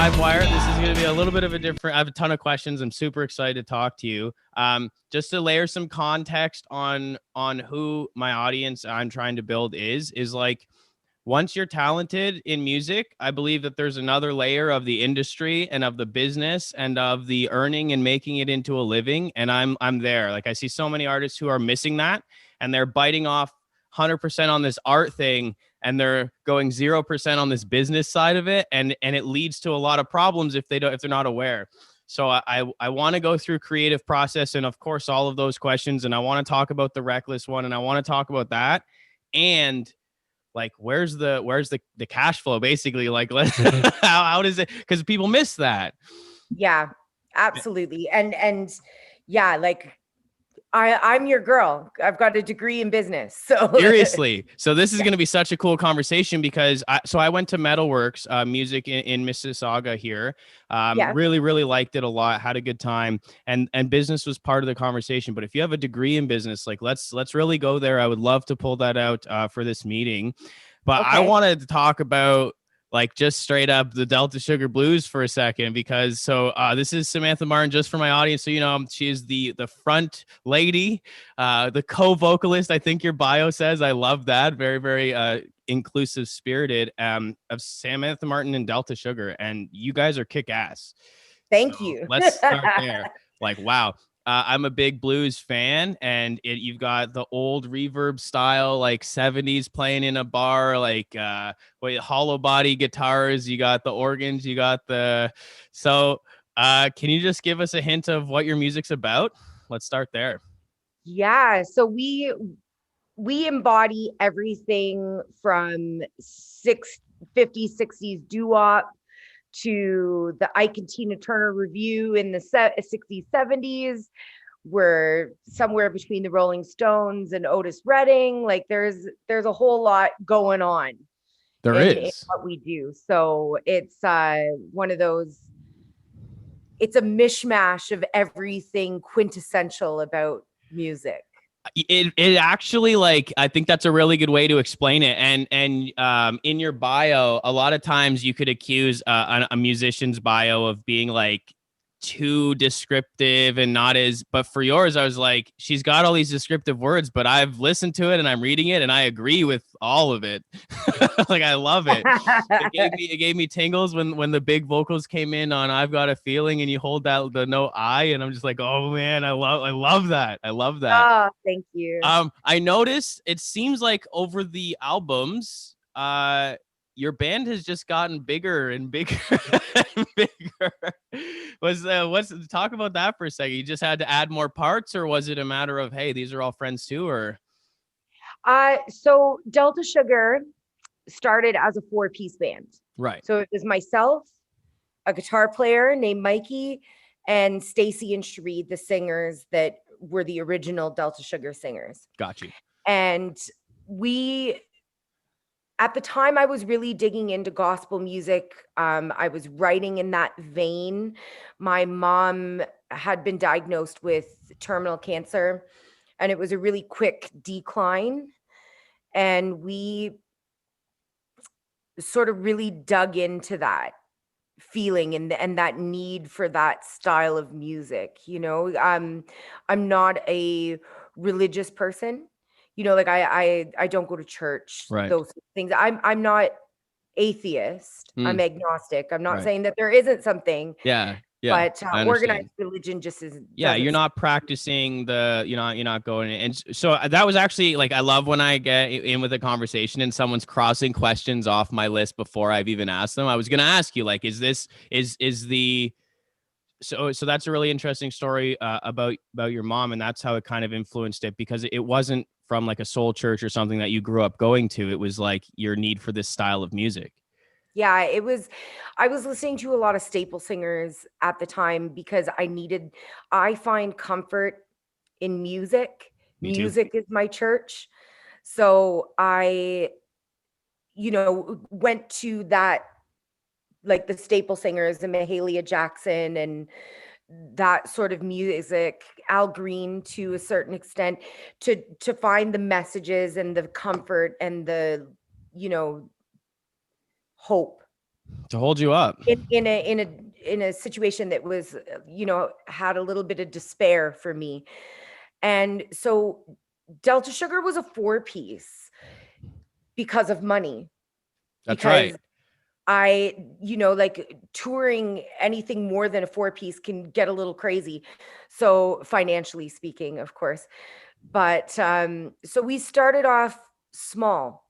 Drivewire. This is going to be a little bit of a different. I have a ton of questions. I'm super excited to talk to you. Just to layer some context on who my audience I'm trying to build is like, once you're talented in music, I believe that there's another layer of the industry and of the business and of the earning and making it into a living. And I'm there. Like, I see so many artists who are missing that, and they're biting off 100% on this art thing, and they're going 0% on this business side of it, and it leads to a lot of problems if they're not aware. So I want to go through creative process, and of course all of those questions, and I want to talk about the reckless one, and I want to talk about that, and like where's the cash flow, basically, like how does it, because people miss that. Yeah, absolutely. And yeah, like I'm your girl. I've got a degree in business. So seriously. So this is going to be such a cool conversation because I went to Metalworks music in Mississauga here. Really, really liked it a lot. Had a good time, and business was part of the conversation. But if you have a degree in business, like let's really go there. I would love to pull that out for this meeting. But I wanted to talk about like just straight up the Delta Sugar Blues for a second, because this is Samantha Martin, just for my audience. So, you know, she is the front lady, the co-vocalist. I think your bio says. I love that. Very, very inclusive spirited of Samantha Martin and Delta Sugar. And you guys are kick ass. Thank you. Let's start there. Like, wow. I'm a big blues fan, and you've got the old reverb style, like 70s playing in a bar, like hollow body guitars. You got the organs, you got can you just give us a hint of what your music's about? Let's start there. Yeah. So we embody everything from 50s, 60s doo-wop to the Ike and Tina Turner review in the 60s, 70s. We're somewhere between the Rolling Stones and Otis Redding. Like there's a whole lot going on. There is in what we do. So it's one of those, it's a mishmash of everything quintessential about music. It actually, like, I think that's a really good way to explain it. And in your bio, a lot of times you could accuse a musician's bio of being like too descriptive and not as, but for yours, I was like, she's got all these descriptive words, but I've listened to it and I'm reading it and I agree with all of it. Like, I love it. It gave me tingles when the big vocals came in on I've Got a Feeling, and you hold that the note I, and I'm just like, oh man, I love that. I love that. Oh, thank you. I noticed it seems like over the albums, your band has just gotten bigger and bigger and bigger. Talk about that for a second. You just had to add more parts, or was it a matter of, hey, these are all friends too, or? So Delta Sugar started as a 4-piece band. Right. So it was myself, a guitar player named Mikey, and Stacy and Sheree, the singers that were the original Delta Sugar singers. Got you. And at the time, I was really digging into gospel music. I was writing in that vein. My mom had been diagnosed with terminal cancer, and it was a really quick decline. And we sort of really dug into that feeling and that need for that style of music. You know, I'm not a religious person. You know, like I don't go to church, right. Those things. I'm not atheist. I'm agnostic. I'm not right. saying that there isn't something. Yeah. But organized religion just isn't. Yeah, you're not practicing you're not going in. And so that was actually, like, I love when I get in with a conversation and someone's crossing questions off my list before I've even asked them. I was going to ask you, like, so that's a really interesting story about your mom, and that's how it kind of influenced it, because it wasn't from like a soul church or something that you grew up going to. It was like your need for this style of music. Yeah, I was listening to a lot of staple singers at the time because I find comfort in music. Music is my church. So I, went to that, like the staple singers and Mahalia Jackson and that sort of music, Al Green to a certain extent, to find the messages and the comfort and the, hope To hold you up. In a situation that was, had a little bit of despair for me. And so Delta Sugar was a 4-piece because of money. That's Because right. I, like touring anything more than a 4-piece can get a little crazy. So financially speaking, of course. But so we started off small.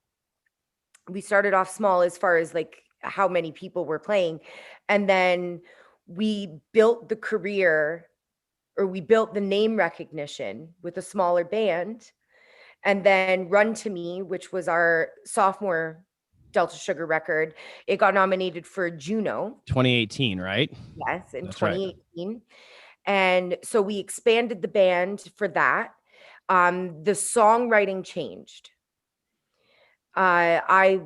We started off small as far as like how many people were playing. And then we built the career, or we built the name recognition with a smaller band. And then Run to Me, which was our sophomore Delta Sugar record, it got nominated for Juno. 2018, right? Yes, in That's right. 2018. And so we expanded the band for that. The songwriting changed. I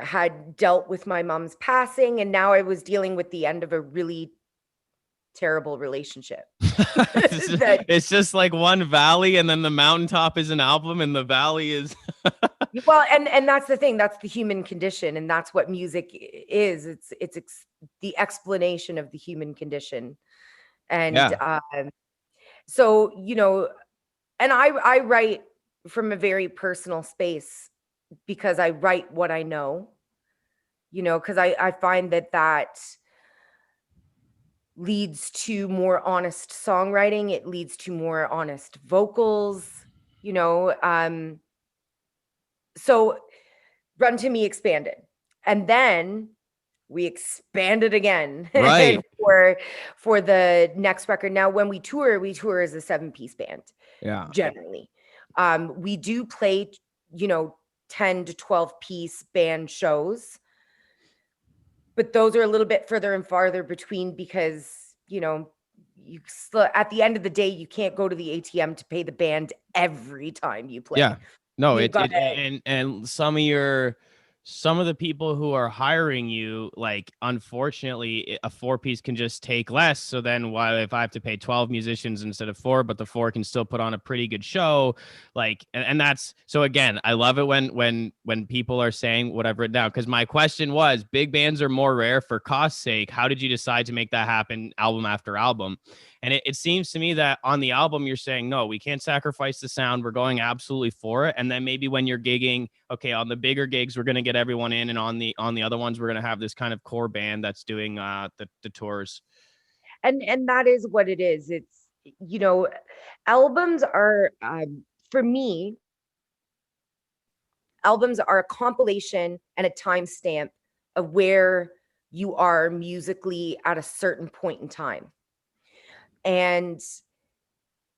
had dealt with my mom's passing, and now I was dealing with the end of a really terrible relationship. It's just like one valley, and then the mountaintop is an album, and the valley is. Well, and that's the thing. That's the human condition, and that's what music is. It's the explanation of the human condition, and Yeah. so and I write from a very personal space because I write what I know, because I find that leads to more honest songwriting. It leads to more honest vocals, so Run to Me expanded. And then we expanded again Right. for the next record. Now, when we tour as a 7-piece band. Yeah. Generally. We do play, 10 to 12-piece band shows. But those are a little bit further and farther between because, you at the end of the day, you can't go to the ATM to pay the band every time you play. Yeah. No, You've it gotta- and some of the people who are hiring you, like, unfortunately, a 4-piece can just take less. So then why, if I have to pay 12 musicians instead of 4, but the 4 can still put on a pretty good show, like, and that's, so again, I love it when people are saying what I've written down, because my question was, big bands are more rare for cost's sake. How did you decide to make that happen album after album? And it seems to me that on the album, you're saying, no, we can't sacrifice the sound. We're going absolutely for it. And then maybe when you're gigging, okay, on the bigger gigs, we're going to get everyone in. And on the other ones, we're going to have this kind of core band that's doing the tours. and that is what it is. It's, albums are, for me, albums are a compilation and a timestamp of where you are musically at a certain point in time. And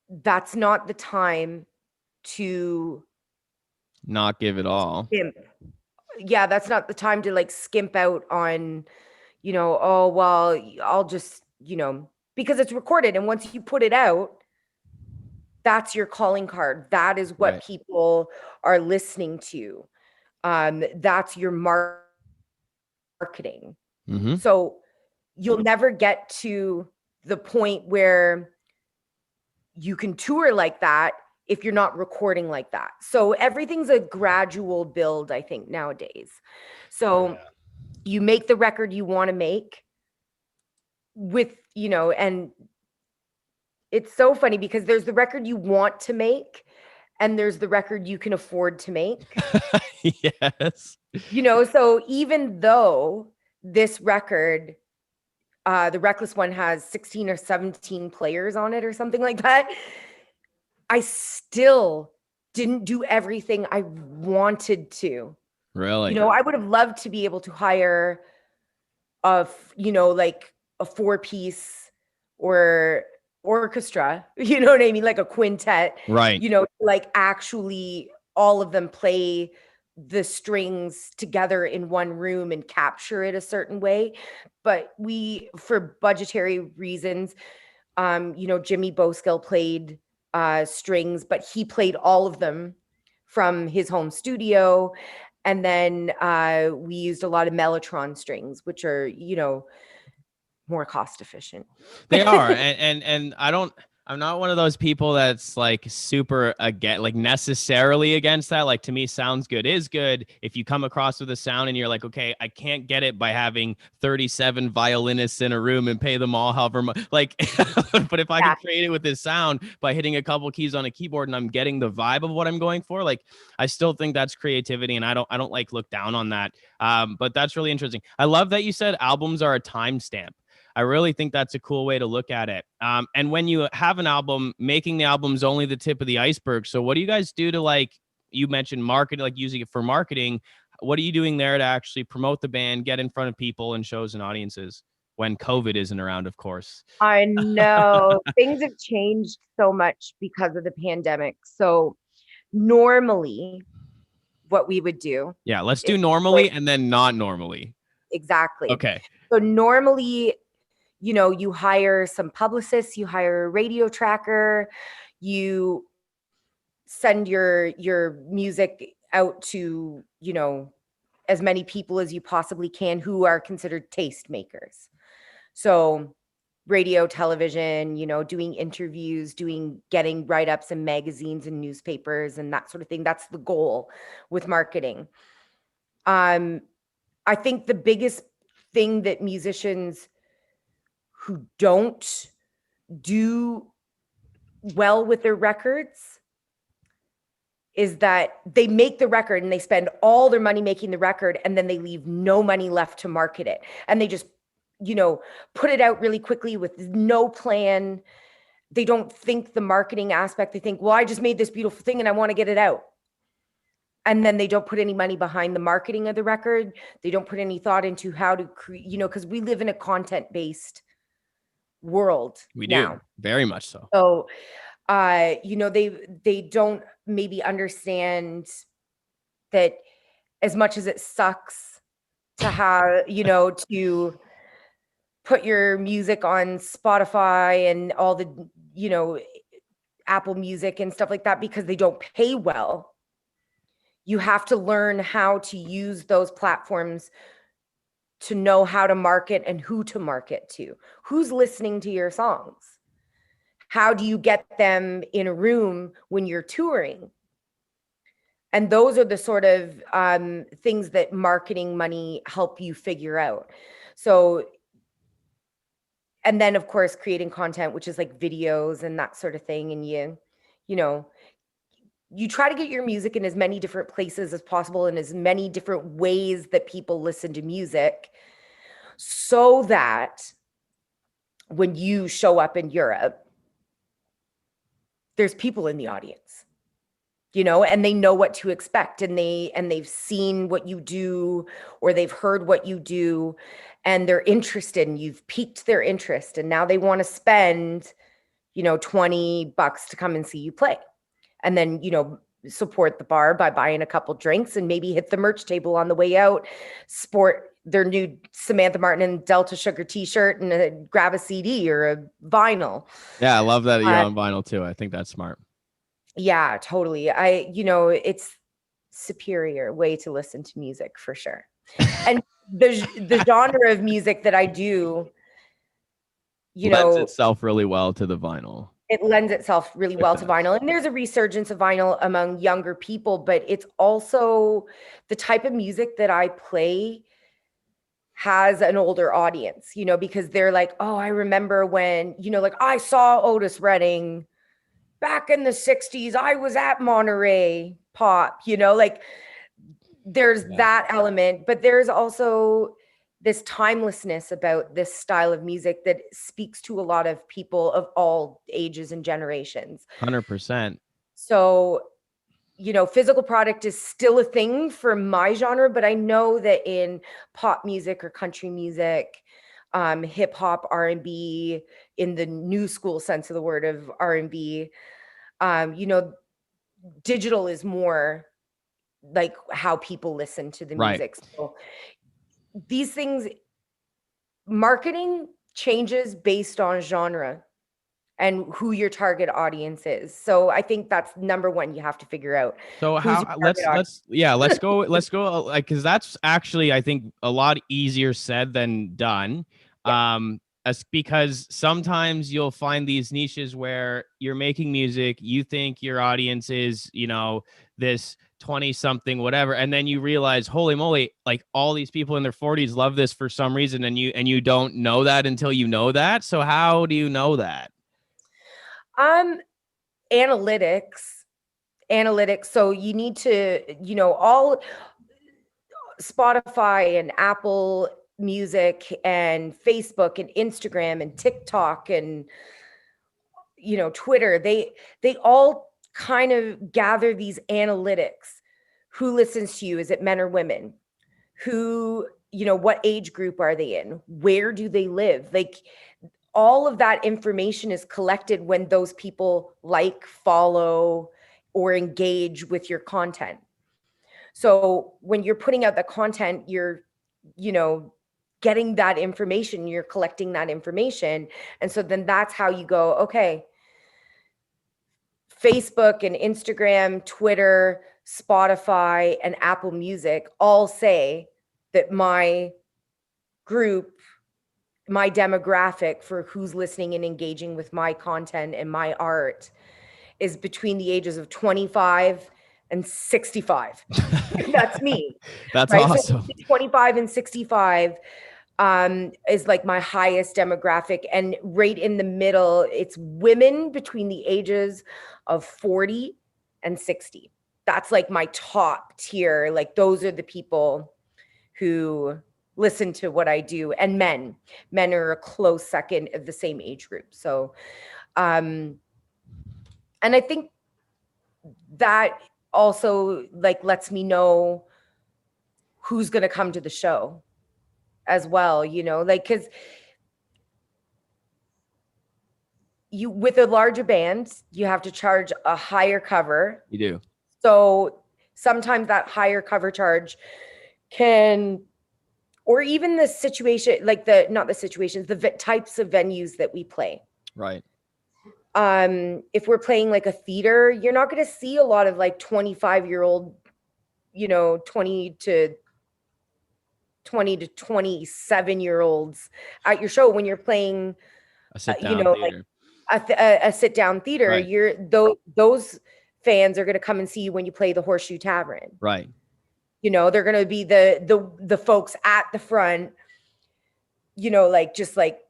that's not the time to Not give it all. skimp. Yeah, that's not the time to like skimp out on, oh, well, I'll just, because it's recorded. And once you put it out, that's your calling card. That is what Right. people are listening to. That's your marketing. Mm-hmm. So you'll never get to the point where you can tour like that if you're not recording like that. So everything's a gradual build, I think, nowadays. So you make the record you want to make with, and it's so funny because there's the record you want to make and there's the record you can afford to make. Yes. So even though this record, the Reckless one, has 16 or 17 players on it or something like that, I still didn't do everything I wanted to. Really? I would have loved to be able to hire like a 4-piece or orchestra, you know what I mean? Like a quintet, Right. like actually all of them play the strings together in one room and capture it a certain way. But for budgetary reasons, Jimmy Boskill played strings, but he played all of them from his home studio. And then we used a lot of Mellotron strings, which are, more cost efficient. They are. And I'm not one of those people that's like super against, like necessarily against that. Like to me, sounds good is good. If you come across with a sound and you're like, okay, I can't get it by having 37 violinists in a room and pay them all however much, like, but if I can create it with this sound by hitting a couple keys on a keyboard and I'm getting the vibe of what I'm going for, like, I still think that's creativity, and I don't like look down on that. But that's really interesting. I love that you said albums are a timestamp. I really think that's a cool way to look at it. And when you have an album, making the album is only the tip of the iceberg. So what do you guys do to, like, you mentioned marketing, like using it for marketing. What are you doing there to actually promote the band, get in front of people and shows and audiences when COVID isn't around, of course? I know things have changed so much because of the pandemic. So normally what we would do. Yeah, let's do normally and then not normally. Exactly. Okay. So normally, you know, you hire some publicists, you hire a radio tracker, you send your music out to, you know, as many people as you possibly can who are considered taste makers. So radio, television, you know, doing interviews, getting write-ups in magazines and newspapers and that sort of thing. That's the goal with marketing. I think the biggest thing that musicians who don't do well with their records is that they make the record and they spend all their money making the record, and then they leave no money left to market it. And they just, you know, put it out really quickly with no plan. They don't think the marketing aspect. They think, well, I just made this beautiful thing and I want to get it out. And then they don't put any money behind the marketing of the record. They don't put any thought into how to create, you know, because we live in a content-based world. We now. do, very much so. So, you know, they don't maybe understand that as much as it sucks to have, you know, to put your music on Spotify and all the, you know, Apple Music and stuff like that, because they don't pay well. You have to learn how to use those platforms to know how to market and who to market to. Who's listening to your songs? How do you get them in a room when you're touring? And those are the sort of things that marketing money help you figure out. So, and then of course, creating content, which is like videos and that sort of thing. And you know, you try to get your music in as many different places as possible, in as many different ways that people listen to music, so that when you show up in Europe, there's people in the audience, you know, and they know what to expect, and they've seen what you do, or they've heard what you do, and they're interested, and you've piqued their interest, and now they want to spend, you know, $20 to come and see you play. And then, you know, support the bar by buying a couple drinks and maybe hit the merch table on the way out, sport their new Samantha Martin Delta Sugar t-shirt, and grab a CD or a vinyl. Yeah, I love that you're on vinyl too. I think that's smart. Yeah, totally. You know, it's superior way to listen to music for sure. And the genre of music that I do, you lends know, itself really well to the vinyl. It lends itself really well to vinyl. And there's a resurgence of vinyl among younger people, but it's also the type of music that I play has an older audience, you know, because they're like, oh, I remember when, you know, like I saw Otis Redding back in the 60s. I was at Monterey Pop, you know, like there's that element, but there's also this timelessness about this style of music that speaks to a lot of people of all ages and generations. 100%. So, you know, physical product is still a thing for my genre, but I know that in pop music or country music, hip hop, R&B, in the new school sense of the word of R&B, you know, digital is more like how people listen to the music. So these things, marketing changes based on genre and who your target audience is. So I think that's number one, you have to figure out. So let's go like, because that's actually, I think, a lot easier said than done. because sometimes you'll find these niches where you're making music, you think your audience is, this 20 something, whatever. And then you realize, holy moly, like all these people in their 40s love this for some reason. And you don't know that until you know that. So how do you know that? Analytics. So you need to, all Spotify and Apple Music and Facebook and Instagram and TikTok and Twitter, they all kind of gather these analytics. Who listens to you? Is it men or women? Who, what age group are they in? Where do they live? Like all of that information is collected when those people like, follow, or engage with your content. So when you're putting out the content, you're, getting that information, you're collecting that information. And so then that's how you go, okay, Facebook and Instagram, Twitter, Spotify, and Apple Music all say that my group, my demographic for who's listening and engaging with my content and my art is between the ages of 25 and 65. That's me. That's right? awesome. So 25 and 65 is like my highest demographic. And right in the middle, it's women between the ages of 40 and 60. That's like my top tier. Like those are the people who listen to what I do. And men are a close second of the same age group. So, and I think that also like lets me know who's going to come to the show as well, like, because you, with a larger band, you have to charge a higher cover. You do. So sometimes that higher cover charge can, or even the situation, like not the situations, the types of venues that we play. Right. If we're playing like a theater, you're not going to see a lot of like 25-year-old, 20 to 27-year-olds at your show when you're playing a sit-down theater. Like a sit-down theater. Right. Those fans are going to come and see you when you play the Horseshoe Tavern. Right. They're going to be the folks at the front, like just like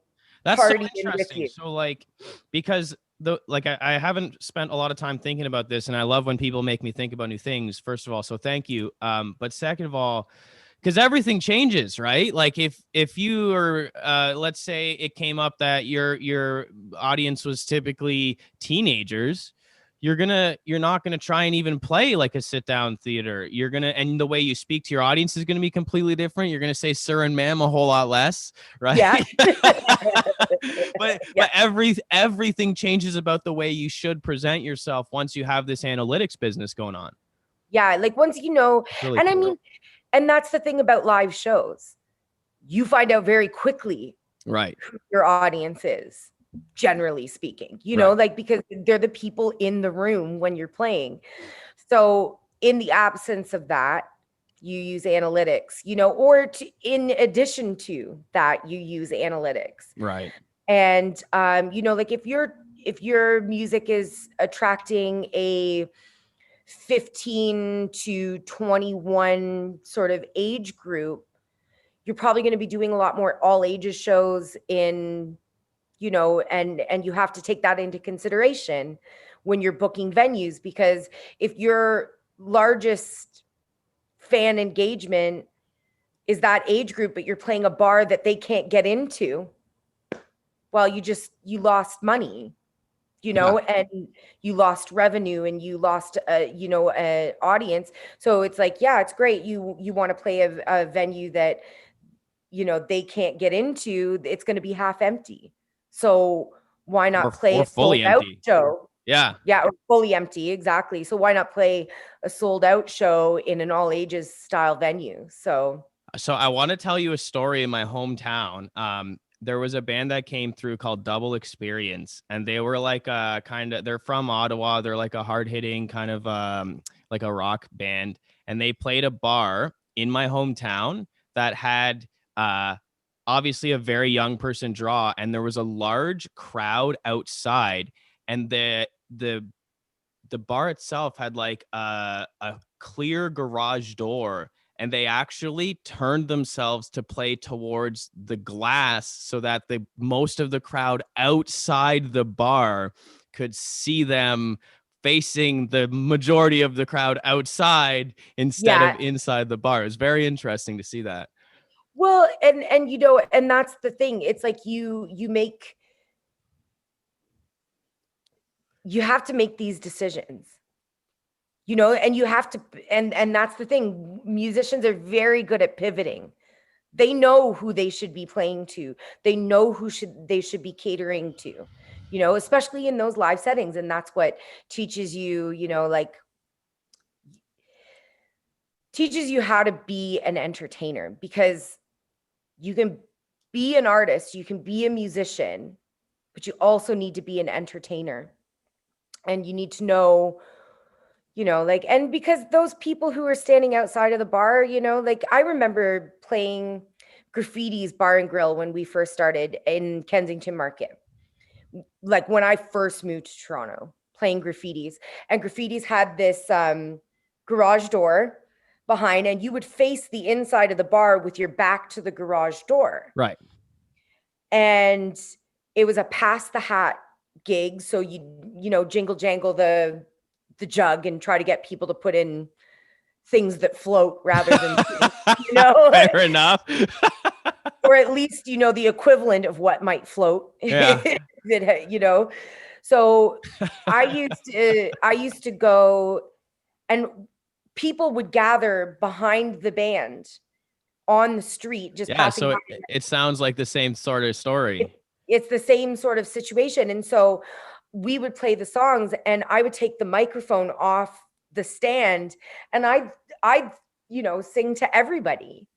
that's partying so interesting. with you. So like, because I haven't spent a lot of time thinking about this, and I love when people make me think about new things, first of all. So thank you. But second of all, because everything changes, right? Like if you are, let's say it came up that your audience was typically teenagers, you're not gonna try and even play like a sit down theater. And the way you speak to your audience is gonna be completely different. You're gonna say sir and ma'am a whole lot less, right? Yeah. but everything changes about the way you should present yourself once you have this analytics business going on. Yeah, like once really and cool. I mean, and that's the thing about live shows. You find out very quickly, right, who your audience is, generally speaking, like, because they're the people in the room when you're playing. So in the absence of that, you use analytics, or in addition to that, you use analytics. Right. And, like if your music is attracting a 15 to 21 sort of age group, you're probably going to be doing a lot more all ages shows and you have to take that into consideration when you're booking venues, because if your largest fan engagement is that age group, but you're playing a bar that they can't get into, well, you lost money. And you lost revenue and you lost, an audience. So it's like, yeah, it's great. You want to play a venue that, they can't get into, it's going to be half empty. So why not play a sold out show? Yeah. Yeah. Or fully empty. Exactly. So why not play a sold out show in an all ages style venue? So I want to tell you a story in my hometown. There was a band that came through called Double Experience, and they were like they're from Ottawa. They're like a hard hitting kind of like a rock band. And they played a bar in my hometown that had obviously a very young person draw, and there was a large crowd outside, and the bar itself had like a clear garage door, and they actually turned themselves to play towards the glass so that the most of the crowd outside the bar could see them facing the majority of the crowd outside instead of inside the bar. It's very interesting to see that. Well, and you know, and that's the thing. It's like you have to make these decisions, you know, and you have to, and that's the thing. Musicians are very good at pivoting. They know who they should be playing to. They know they should be catering to, you know, especially in those live settings. And that's what teaches you, you know, like teaches you how to be an entertainer, because you can be an artist, you can be a musician, but you also need to be an entertainer. And you need to know, you know, like, and because those people who are standing outside of the bar, you know, like I remember playing Graffiti's Bar and Grill when we first started in Kensington Market. Like when I first moved to Toronto, playing Graffiti's, and Graffiti's had this garage door behind, and you would face the inside of the bar with your back to the garage door. Right. And it was a pass the hat gig. So you know, jingle jangle the jug and try to get people to put in things that float rather than, you know, fair enough. or at least, you know, the equivalent of what might float. Yeah. You know, so I used to go, and people would gather behind the band on the street, just passing so by. it sounds like the same sort of story. It's the same sort of situation. And so we would play the songs, and I would take the microphone off the stand, and I'd you know, sing to everybody.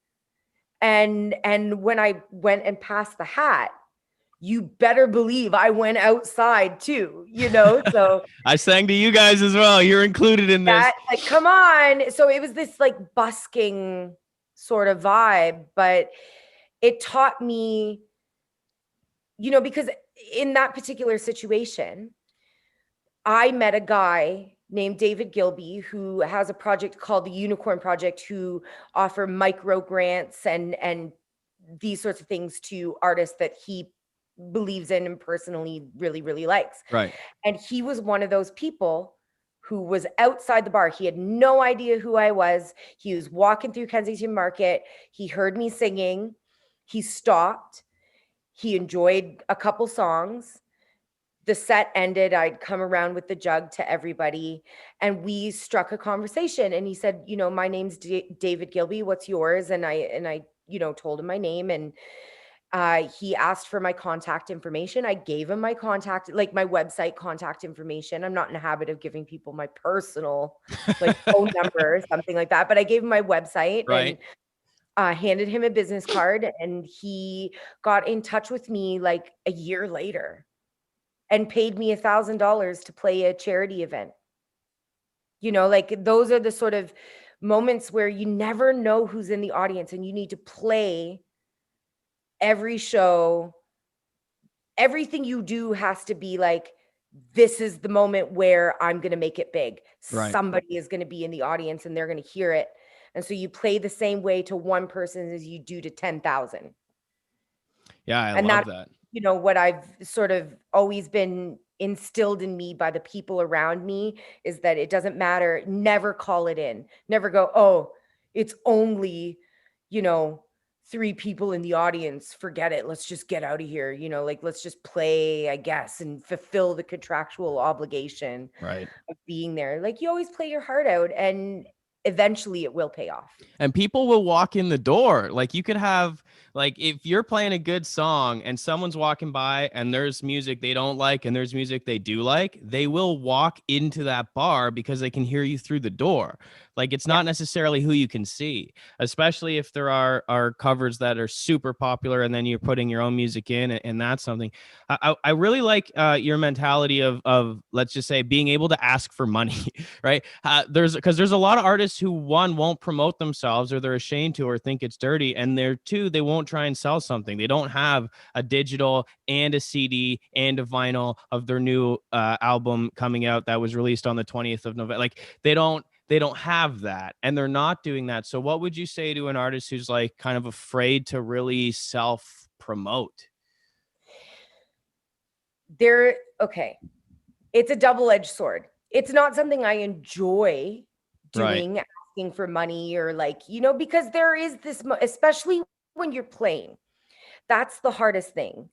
And when I went and passed the hat, you better believe I went outside too, you know. So I sang to you guys as well. You're included in this. Like, come on. So it was this like busking sort of vibe, but it taught me, you know, because in that particular situation, I met a guy named David Gilby who has a project called the Unicorn Project, who offer micro grants and these sorts of things to artists that he believes in and personally really, really likes. Right. And he was one of those people who was outside the bar. He had no idea who I was. He was walking through Kensington Market. He heard me singing. He stopped. He enjoyed a couple songs. The set ended. I'd come around with the jug to everybody, and we struck a conversation. And he said, you know, my name's David Gilby. What's yours? And I, you know, told him my name, and he asked for my contact information. I gave him my contact, like my website contact information. I'm not in the habit of giving people my personal like phone number or something like that, but I gave him my website. Right. And handed him a business card, and he got in touch with me like a year later and paid me $1,000 to play a charity event. You know, like those are the sort of moments where you never know who's in the audience, and you need to play every show. Everything you do has to be like, this is the moment where I'm going to make it big. Right. Somebody is going to be in the audience and they're going to hear it. And so you play the same way to one person as you do to 10,000. Yeah, I love that. You know, what I've sort of always been instilled in me by the people around me is that it doesn't matter. Never call it in. Never go, oh, it's only, you know, 3 people in the audience. Forget it. Let's just get out of here. You know, like, let's just play, I guess, and fulfill the contractual obligation right. of being there. Like, you always play your heart out, and eventually it will pay off. And people will walk in the door. Like, you could have, like, if you're playing a good song and someone's walking by and there's music they don't like and there's music they do like, they will walk into that bar because they can hear you through the door. Like, it's not necessarily who you can see, especially if there are covers that are super popular and then you're putting your own music in, and that's something. I really like your mentality of, let's just say, being able to ask for money, right? There's a lot of artists artists who, one, won't promote themselves, or they're ashamed to, or think it's dirty, and they're two, they won't try and sell something. They don't have a digital and a CD and a vinyl of their new album coming out that was released on the 20th of November. Like they don't have that, and they're not doing that. So what would you say to an artist who's like kind of afraid to really self promote? Okay. It's a double-edged sword. It's not something I enjoy doing, right, asking for money or like, because there is this, especially when you're playing, that's the hardest thing,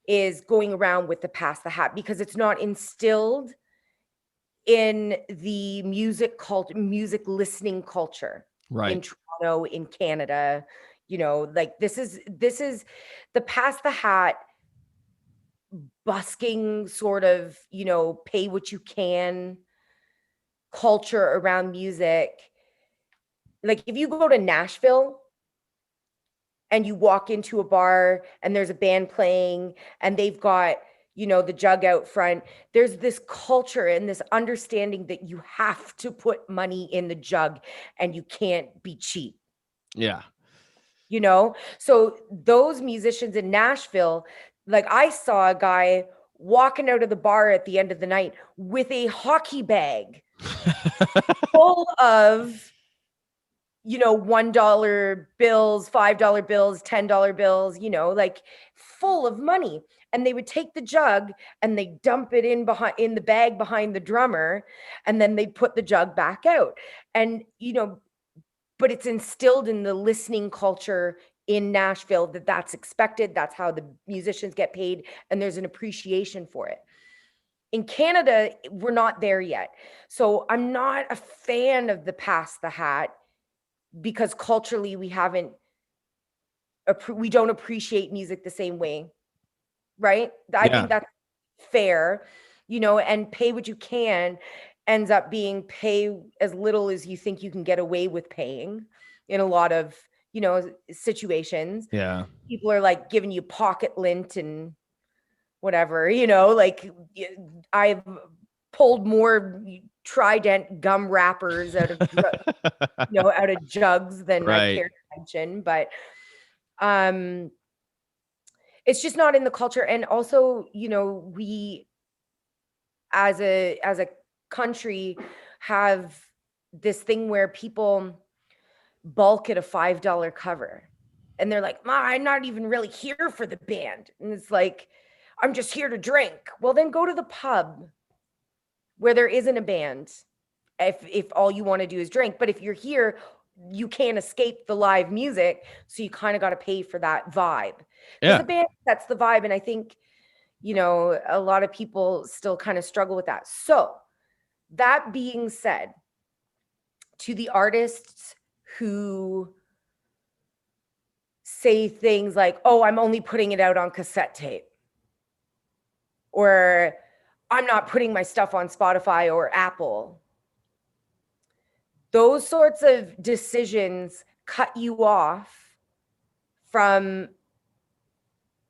is going around with the pass the hat, because it's not instilled in the music listening culture, right, in Toronto, in Canada. Like this is the pass the hat, busking sort of, pay what you can culture around music. Like if you go to Nashville and you walk into a bar and there's a band playing and they've got, the jug out front, there's this culture and this understanding that you have to put money in the jug and you can't be cheap. Yeah. So those musicians in Nashville, like I saw a guy walking out of the bar at the end of the night with a hockey bag full of, $1 bills, $5 bills, $10 bills, like full of money. And they would take the jug and they dump it in the bag behind the drummer, and then they put the jug back out. And, but it's instilled in the listening culture in Nashville that that's expected. That's how the musicians get paid. And there's an appreciation for it. In Canada, we're not there yet. So I'm not a fan of the pass the hat, because culturally we don't appreciate music the same way. Right? I think that's fair, and pay what you can ends up being pay as little as you think you can get away with paying in a lot of, situations. Yeah. People are like giving you pocket lint and whatever, like I've pulled more Trident gum wrappers out of, out of jugs than I care to mention. But it's just not in the culture. And also, we as a country have this thing where people bulk at a $5 cover, and they're like, Ma, I'm not even really here for the band. And it's like, I'm just here to drink. Well, then go to the pub where there isn't a band, if all you want to do is drink. But if you're here, you can't escape the live music, so you kind of got to pay for that vibe. Because the band sets the vibe, and I think, a lot of people still kind of struggle with that. So that being said, to the artists who say things like, oh, I'm only putting it out on cassette tape, or I'm not putting my stuff on Spotify or Apple, those sorts of decisions cut you off from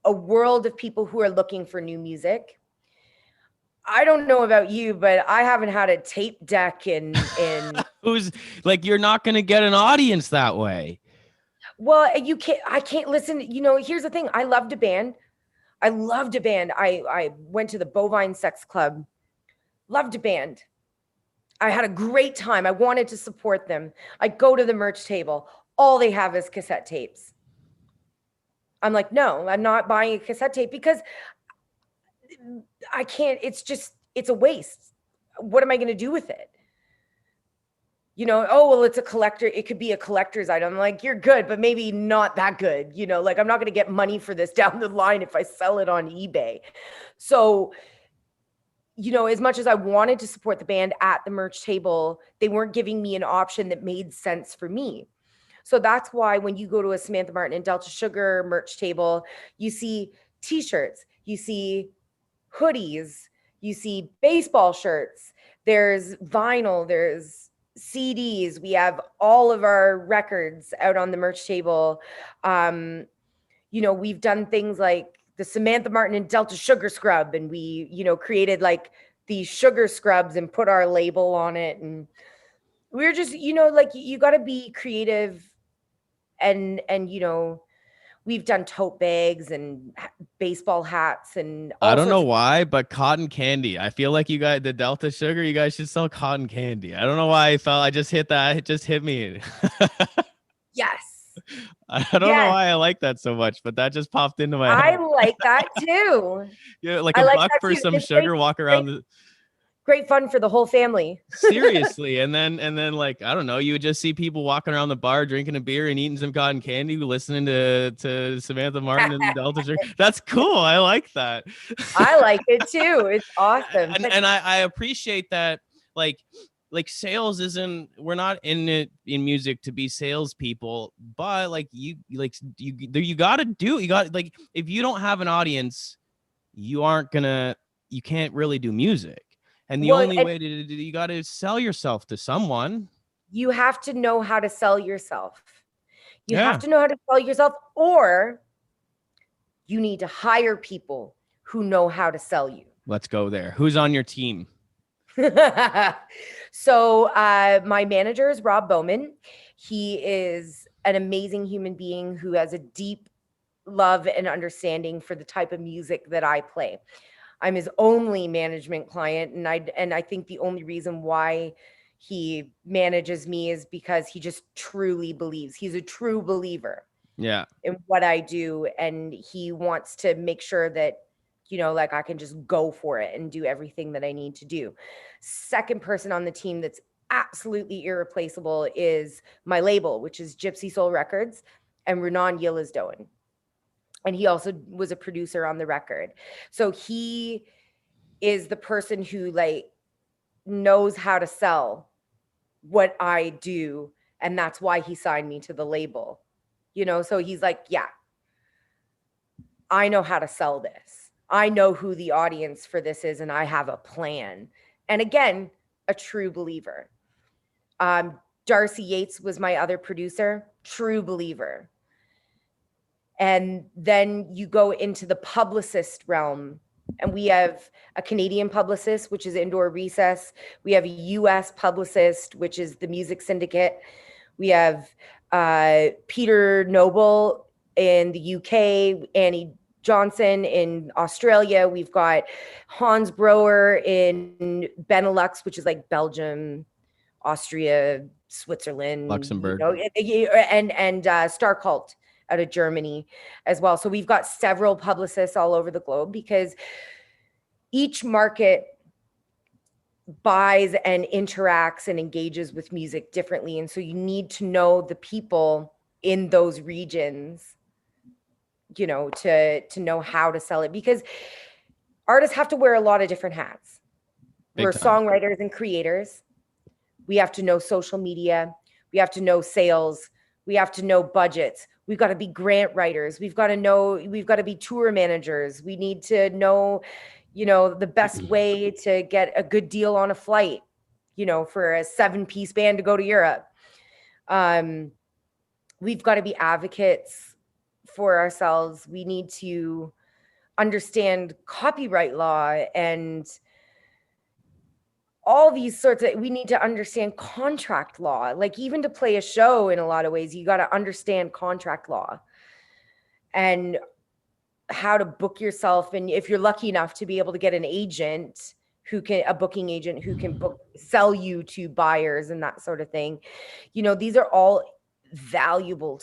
a world of people who are looking for new music. I don't know about you, but I haven't had a tape deck in who's like, you're not going to get an audience that way. Well, I can't listen. Here's the thing. I loved a band. I went to the Bovine Sex Club, loved a band. I had a great time. I wanted to support them. I go to the merch table. All they have is cassette tapes. I'm like, no, I'm not buying a cassette tape, because I can't. It's a waste. What am I going to do with it? Oh, well, it's a collector. It could be a collector's item. I'm like, you're good, but maybe not that good. Like I'm not going to get money for this down the line if I sell it on eBay. So, as much as I wanted to support the band at the merch table, they weren't giving me an option that made sense for me. So that's why when you go to a Samantha Martin and Delta Sugar merch table, you see t-shirts, you see hoodies, you see baseball shirts, there's vinyl, there's CDs. We have all of our records out on the merch table. We've done things like the Samantha Martin and Delta Sugar Scrub, and we, created like these sugar scrubs and put our label on it. And we're just, like you got to be creative and, we've done tote bags and baseball hats and I all don't know sorts of. why, but cotton candy. I feel like you guys, the Delta Sugar, you guys should sell cotton candy. I don't know why I felt I just hit that. It just hit me. Yes. I don't know Yes. why I like that so much, but that just popped into my I head. like that too. Yeah, like I a like buck that for too. some It's great, sugar, walk around great, the great fun for the whole family. seriously. And then like, I don't know, you would just see people walking around the bar, drinking a beer and eating some cotton candy, listening to Samantha Martin and Delta Sugar. That's cool. I like that. I like it too. It's awesome. and But and I appreciate that. Like sales isn't, we're not in it in music to be salespeople, but like you gotta do, you got, like, if you don't have an audience, you can't really do music. And the well, only and way to do, you got to sell yourself to someone. you have to know how to sell yourself. You have Yeah. to know how to sell yourself, or you need to hire people who know how to sell you. Let's go there. Who's on your team? So my manager is Rob Bowman. He is an amazing human being who has a deep love and understanding for the type of music that I play. I'm his only management client, and I think the only reason why he manages me is because he just truly believes. He's a true believer Yeah. in what I do, and he wants to make sure that like I can just go for it and do everything that I need to do. Second person on the team that's absolutely irreplaceable is my label, which is Gypsy Soul Records, and Renan Yilizdoan. And he also was a producer on the record. So he is the person who like knows how to sell what I do, and that's why he signed me to the label. So he's like, yeah, I know how to sell this. I know who the audience for this is, and I have a plan. And again, a true believer. Darcy Yates was my other producer, true believer. And then you go into the publicist realm, and we have a Canadian publicist, which is Indoor Recess. We have a US publicist, which is the Music Syndicate. We have Peter Noble in the UK, Annie Johnson in Australia. We've got Hans Broer in Benelux, which is like Belgium, Austria, Switzerland, Luxembourg. and Star Cult out of Germany as well. So we've got several publicists all over the globe because each market buys and interacts and engages with music differently. And so you need to know the people in those regions, to know how to sell it, because artists have to wear a lot of different hats. Big We're time. songwriters and creators. We have to know social media. We have to know sales. We have to know budgets. We've got to be grant writers. We've got to be tour managers. We need to know, the best way to get a good deal on a flight, for a 7-piece band to go to Europe. We've got to be advocates for ourselves. We need to understand copyright law and all these sorts of, we need to understand contract law. Like even to play a show, in a lot of ways, you got to understand contract law and how to book yourself. And if you're lucky enough to be able to get an agent a booking agent who can sell you to buyers and that sort of thing, these are all valuable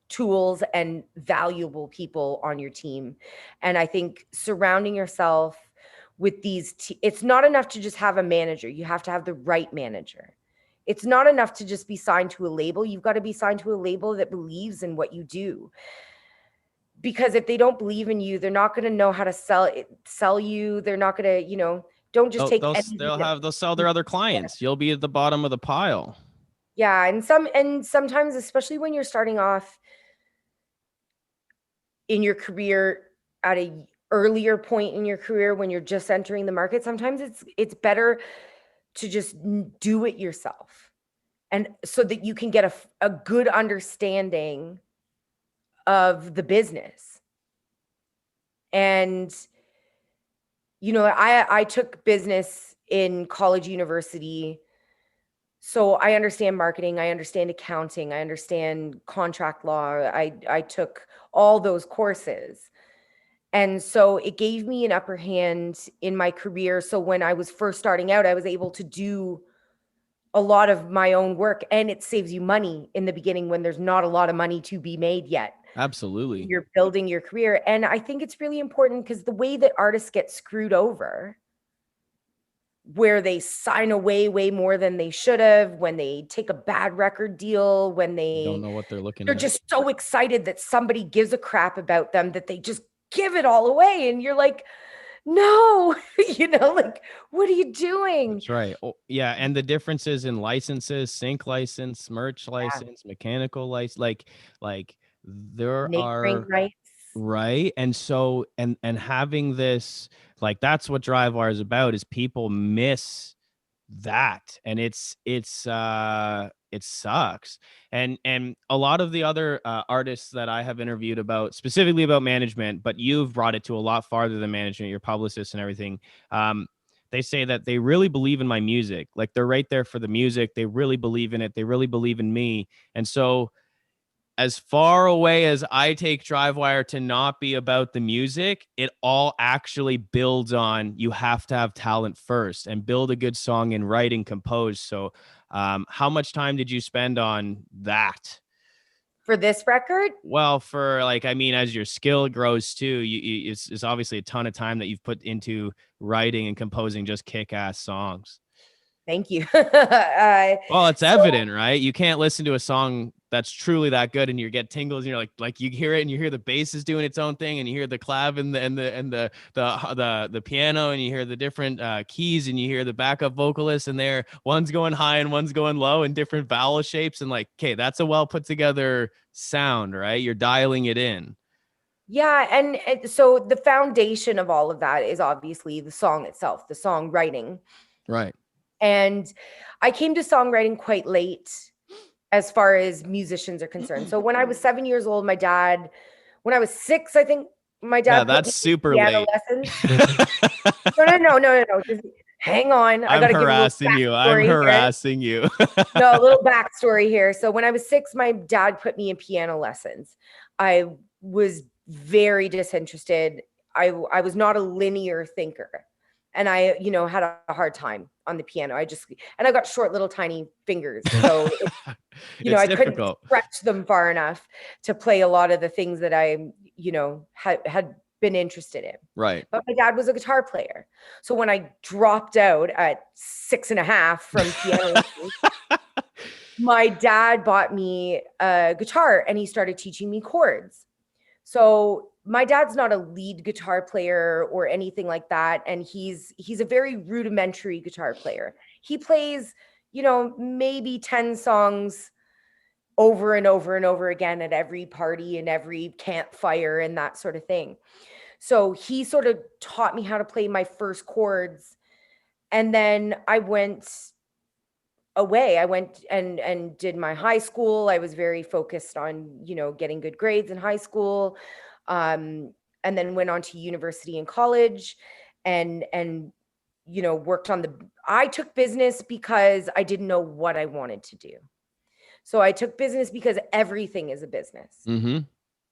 tools and valuable people on your team. And I think surrounding yourself with these, it's not enough to just have a manager. You have to have the right manager. It's not enough to just be signed to a label. You've got to be signed to a label that believes in what you do. Because if they don't believe in you, they're not going to know how to sell you. They're not going to, don't just take They'll sell their other clients. You'll be at the bottom of the pile. Yeah. And sometimes, especially when you're starting off in your career at a earlier point in your career, when you're just entering the market, sometimes it's better to just do it yourself, and so that you can get a good understanding of the business. And I took business in college, university, So I understand marketing, I understand accounting, I understand contract law. I took all those courses. And so it gave me an upper hand in my career. So when I was first starting out, I was able to do a lot of my own work, and it saves you money in the beginning when there's not a lot of money to be made yet. Absolutely. You're building your career. And I think it's really important because the way that artists get screwed over, where they sign away way more than they should have, when they take a bad record deal, when You don't know what they're looking they're at. just so excited that somebody gives a crap about them that they just give it all away. And you're like, no, like, what are you doing? That's right. Oh, yeah. And the differences in licenses, sync license, merch license, mechanical license, like there Neighboring are, rights. right. And so, and having this, like, that's what Drivewire is about, is people miss that. And it sucks. And a lot of the other artists that I have interviewed about, specifically about management, but you've brought it to a lot farther than management, your publicist and everything. They say that they really believe in my music. Like, they're right there for the music. They really believe in it. They really believe in me. And so, as far away as I take Drivewire to not be about the music, it all actually builds on, you have to have talent first and build a good song and write and compose. So how much time did you spend on that? For this record? Well, for like, I mean, as your skill grows too, it's obviously a ton of time that you've put into writing and composing just kick-ass songs. Thank you. Well, it's evident, right? You can't listen to a song that's truly that good and you get tingles and you're like you hear it and you hear the bass is doing its own thing and you hear the clav and the piano and you hear the different keys and you hear the backup vocalists and they're, one's going high and one's going low in different vowel shapes, and like, okay, that's a well put together sound, right? You're dialing it in. Yeah, and so the foundation of all of that is obviously the song itself, the songwriting. Right. And I came to songwriting quite late as far as musicians are concerned. So when I was 7 years old, when I was 6, I think my dad. Yeah, that's super late. Lessons. No. Just hang on. I got to give a little harassing you. No, a little backstory here. So when I was 6, my dad put me in piano lessons. I was very disinterested. I was not a linear thinker. And I, had a hard time on the piano. I got short little tiny fingers. So, I couldn't stretch them far enough to play a lot of the things that I, had been interested in. Right. But my dad was a guitar player. So when I dropped out at 6.5 from piano lessons, my dad bought me a guitar and he started teaching me chords. So my dad's not a lead guitar player or anything like that. And he's a very rudimentary guitar player. He plays, maybe 10 songs over and over and over again at every party and every campfire and that sort of thing. So he sort of taught me how to play my first chords. And then I went away. I went and did my high school. I was very focused on, getting good grades in high school. And then went on to university and college and worked on I took business because I didn't know what I wanted to do. So I took business because everything is a business. Mm-hmm.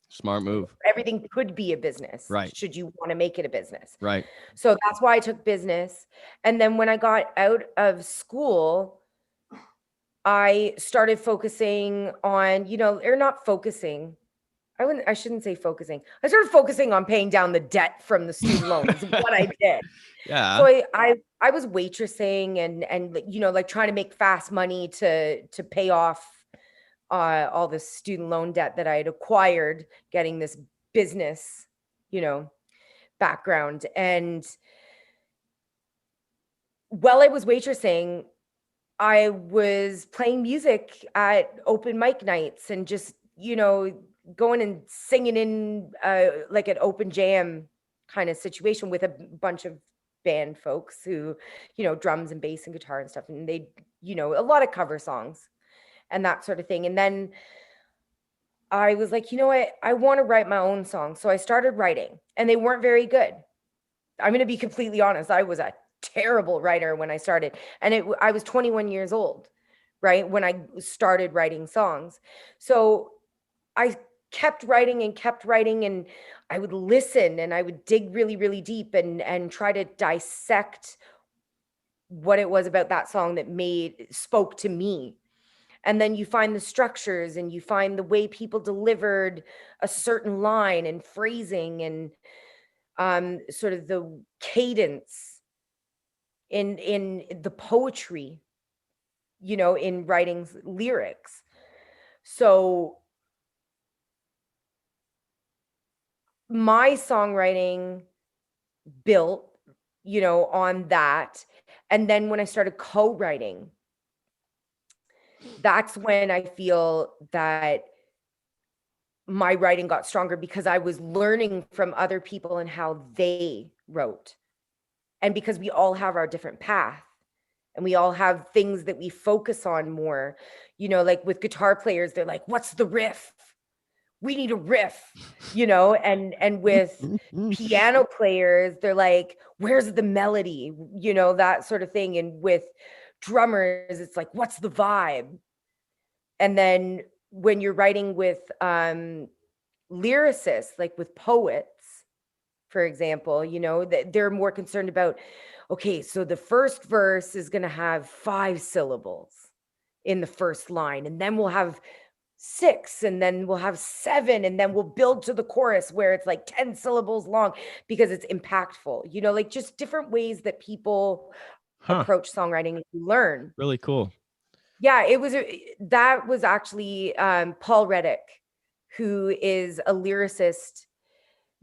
Smart move. Everything could be a business. Right. Should you want to make it a business. Right. So that's why I took business. And then when I got out of school, I started focusing on, or not focusing. I shouldn't say focusing. I started focusing on paying down the debt from the student loans, what I did. Yeah. So I was waitressing and like trying to make fast money to pay off all the student loan debt that I had acquired getting this business, background. And while I was waitressing, I was playing music at open mic nights and just, going and singing in like an open jam kind of situation with a bunch of band folks who, drums and bass and guitar and stuff. And they, a lot of cover songs and that sort of thing. And then I was like, what? I want to write my own songs. So I started writing and they weren't very good. I'm going to be completely honest. I was a terrible writer when I started, and I was 21 years old, right? When I started writing songs. So I kept writing and I would listen and I would dig really, really deep and try to dissect what it was about that song that spoke to me. And then you find the structures and you find the way people delivered a certain line and phrasing and sort of the cadence in the poetry, in writing lyrics. So my songwriting built, on that. And then when I started co-writing, that's when I feel that my writing got stronger because I was learning from other people and how they wrote. And because we all have our different path and we all have things that we focus on more, like with guitar players, they're like, what's the riff? We need a riff, and with piano players, they're like, where's the melody, that sort of thing. And with drummers, it's like, what's the vibe? And then when you're writing with lyricists, like with poets, for example, they're more concerned about, okay, so the first verse is going to have 5 syllables in the first line, and then we'll have 6, and then we'll have 7, and then we'll build to the chorus where it's like 10 syllables long because it's impactful, like just different ways that people approach songwriting and you learn. Really cool. Yeah, that was actually Paul Reddick, who is a lyricist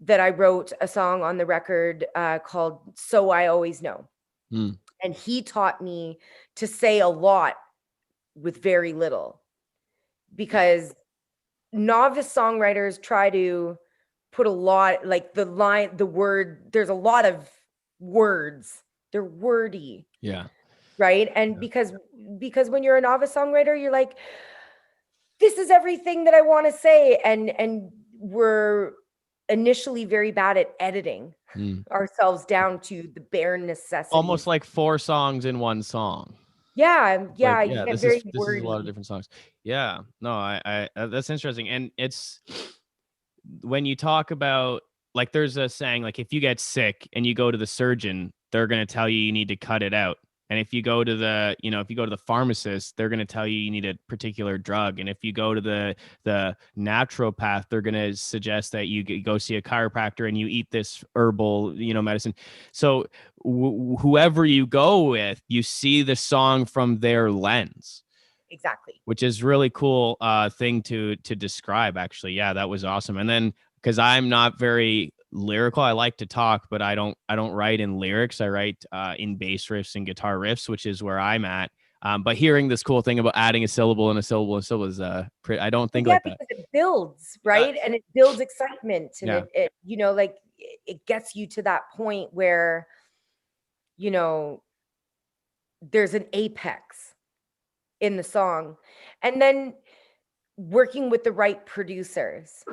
that I wrote a song on the record called So I Always Know. And he taught me to say a lot with very little, because novice songwriters try to put a lot, like there's a lot of words. They're wordy. Yeah. Right. And because when you're a novice songwriter, you're like, this is everything that I want to say. And we're initially very bad at editing ourselves down to the bare necessities. Almost like 4 songs in one song. Yeah. Like, yeah, this is a lot of different songs. Yeah. No, I that's interesting. And it's when you talk about, like, there's a saying, like, if you get sick and you go to the surgeon, they're going to tell you need to cut it out. And if you go to the pharmacist, they're going to tell you need a particular drug. And if you go to the naturopath, they're going to suggest that you go see a chiropractor and you eat this herbal, medicine. So whoever you go with, you see the song from their lens. Exactly. Which is really cool thing to describe, actually. Yeah, that was awesome. And then, because I'm not very lyrical, I like to talk, but I don't write in lyrics. I write in bass riffs and guitar riffs, which is where I'm at. But hearing this cool thing about adding a syllable and a syllable and a syllable is I don't think like that. Because it builds, right? And it builds excitement, and it like it gets you to that point where there's an apex in the song. And then working with the right producers,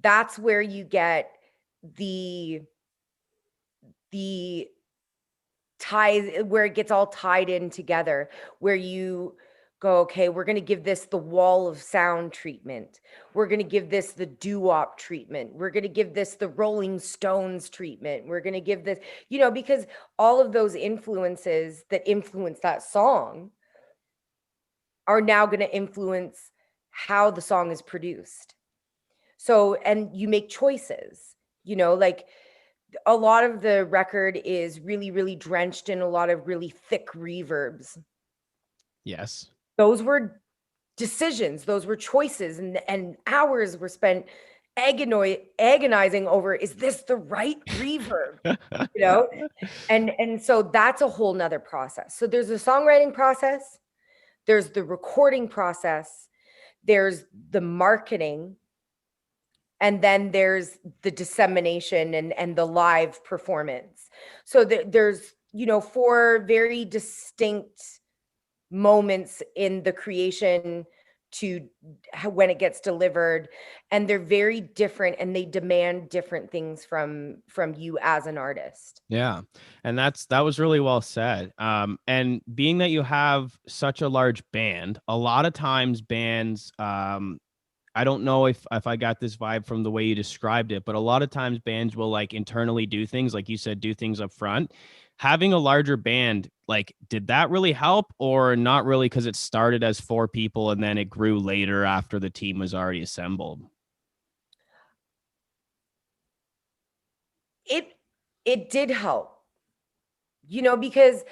that's where you get the ties, where it gets all tied in together, where you go, okay, we're going to give this the wall of sound treatment, we're going to give this the doo-wop treatment, we're going to give this the Rolling Stones treatment, we're going to give this, because all of those influences that influence that song are now going to influence how the song is produced. So, and you make choices, like a lot of the record is really, really drenched in a lot of really thick reverbs. Yes. Those were decisions, those were choices, and hours were spent agonizing over, is this the right reverb? And so that's a whole nother process. So there's the songwriting process, there's the recording process, there's the marketing, and then there's the dissemination and the live performance. So there's 4 very distinct moments in the creation to when it gets delivered, and they're very different, and they demand different things from you as an artist. Yeah. And that was really well said. And being that you have such a large band, a lot of times bands, I don't know if I got this vibe from the way you described it, but a lot of times bands will like internally do things, like you said, do things up front. Having a larger band, like, did that really help or not really? Because it started as 4 people and then it grew later after the team was already assembled. It did help, because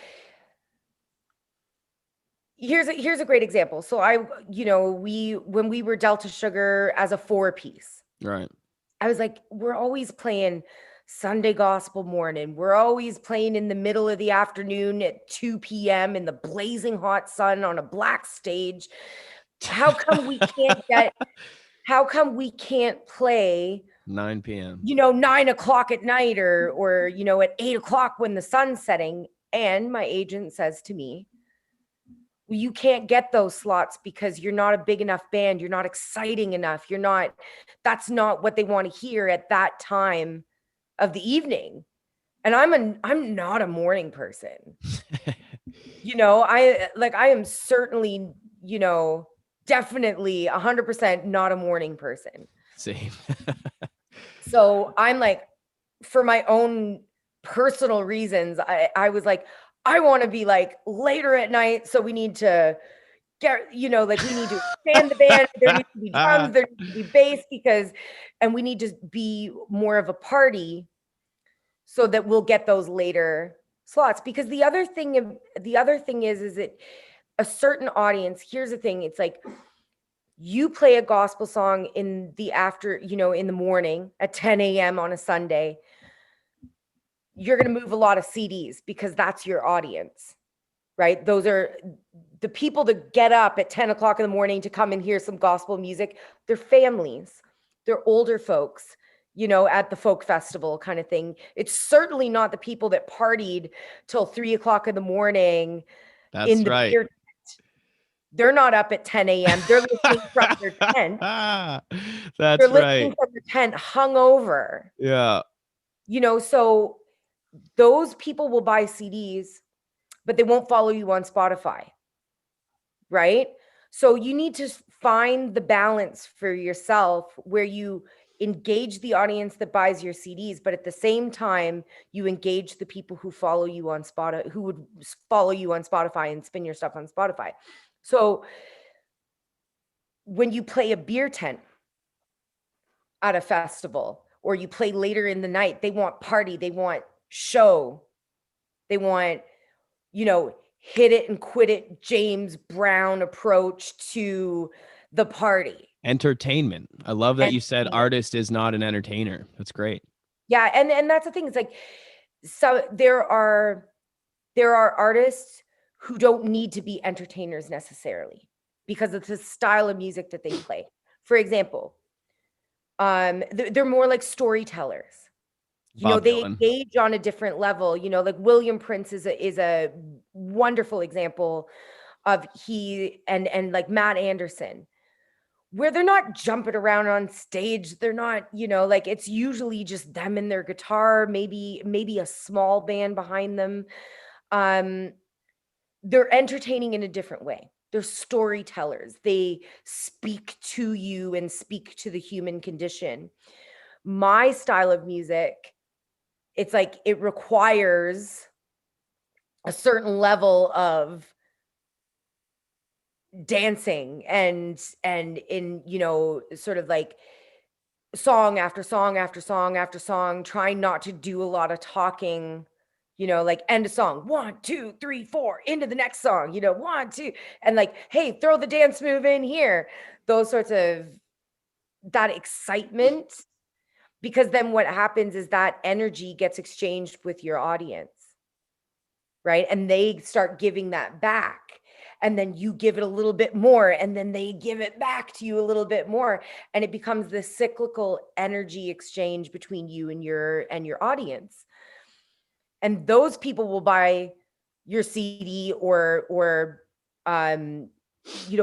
here's a great example. So when we were Delta Sugar as a 4-piece, Right. I was like, we're always playing Sunday gospel morning. We're always playing in the middle of the afternoon at 2 p.m. in the blazing hot sun on a black stage. How come we can't play 9 p.m. 9 o'clock at night or at 8 o'clock when the sun's setting? And my agent says to me, well, you can't get those slots because you're not a big enough band. You're not exciting enough. That's not what they want to hear at that time of the evening. And I'm not a morning person. I am certainly, definitely 100% not a morning person. Same. So I'm like, for my own personal reasons, I was like, I want to be like later at night. So we need to get, we need to expand the band. There needs to be drums, there needs to be bass and we need to be more of a party so that we'll get those later slots. Because the other thing is that a certain audience, here's the thing. It's like, you play a gospel song in the morning at 10 a.m. on a Sunday, you're going to move a lot of CDs because that's your audience, right? Those are the people that get up at 10 o'clock in the morning to come and hear some gospel music. They're families, they're older folks, at the folk festival kind of thing. It's certainly not the people that partied till 3 o'clock in the morning. That's in the right. beer. They're not up at 10 a.m. They're listening from their tent. That's listening from their tent hungover. Yeah. So those people will buy CDs, but they won't follow you on Spotify. Right? So you need to find the balance for yourself where you engage the audience that buys your CDs, but at the same time, you engage the people who follow you on Spotify, who would follow you on Spotify and spin your stuff on Spotify. So when you play a beer tent at a festival, or you play later in the night, they want party, they want show, they want, hit it and quit it, James Brown approach to the party. Entertainment. I love that you said artist is not an entertainer. That's great. Yeah. And that's the thing. It's like, so there are artists who don't need to be entertainers necessarily because it's the style of music that they play. For example, they're more like storytellers. They engage on a different level. Like William Prince is a wonderful example of and like Matt Anderson, where they're not jumping around on stage. They're not, like it's usually just them and their guitar, maybe a small band behind them. They're entertaining in a different way. They're storytellers. They speak to you and speak to the human condition. My style of music, it's like it requires a certain level of dancing and in, sort of like song after song after song after song, trying not to do a lot of talking, like end a song, 1, 2, 3, 4, into the next song, 1, 2, and like, hey, throw the dance move in here, those sorts of, that excitement. Because then what happens is that energy gets exchanged with your audience, right? And they start giving that back. And then you give it a little bit more, and then they give it back to you a little bit more. And it becomes this cyclical energy exchange between you and your audience. And those people will buy your CD or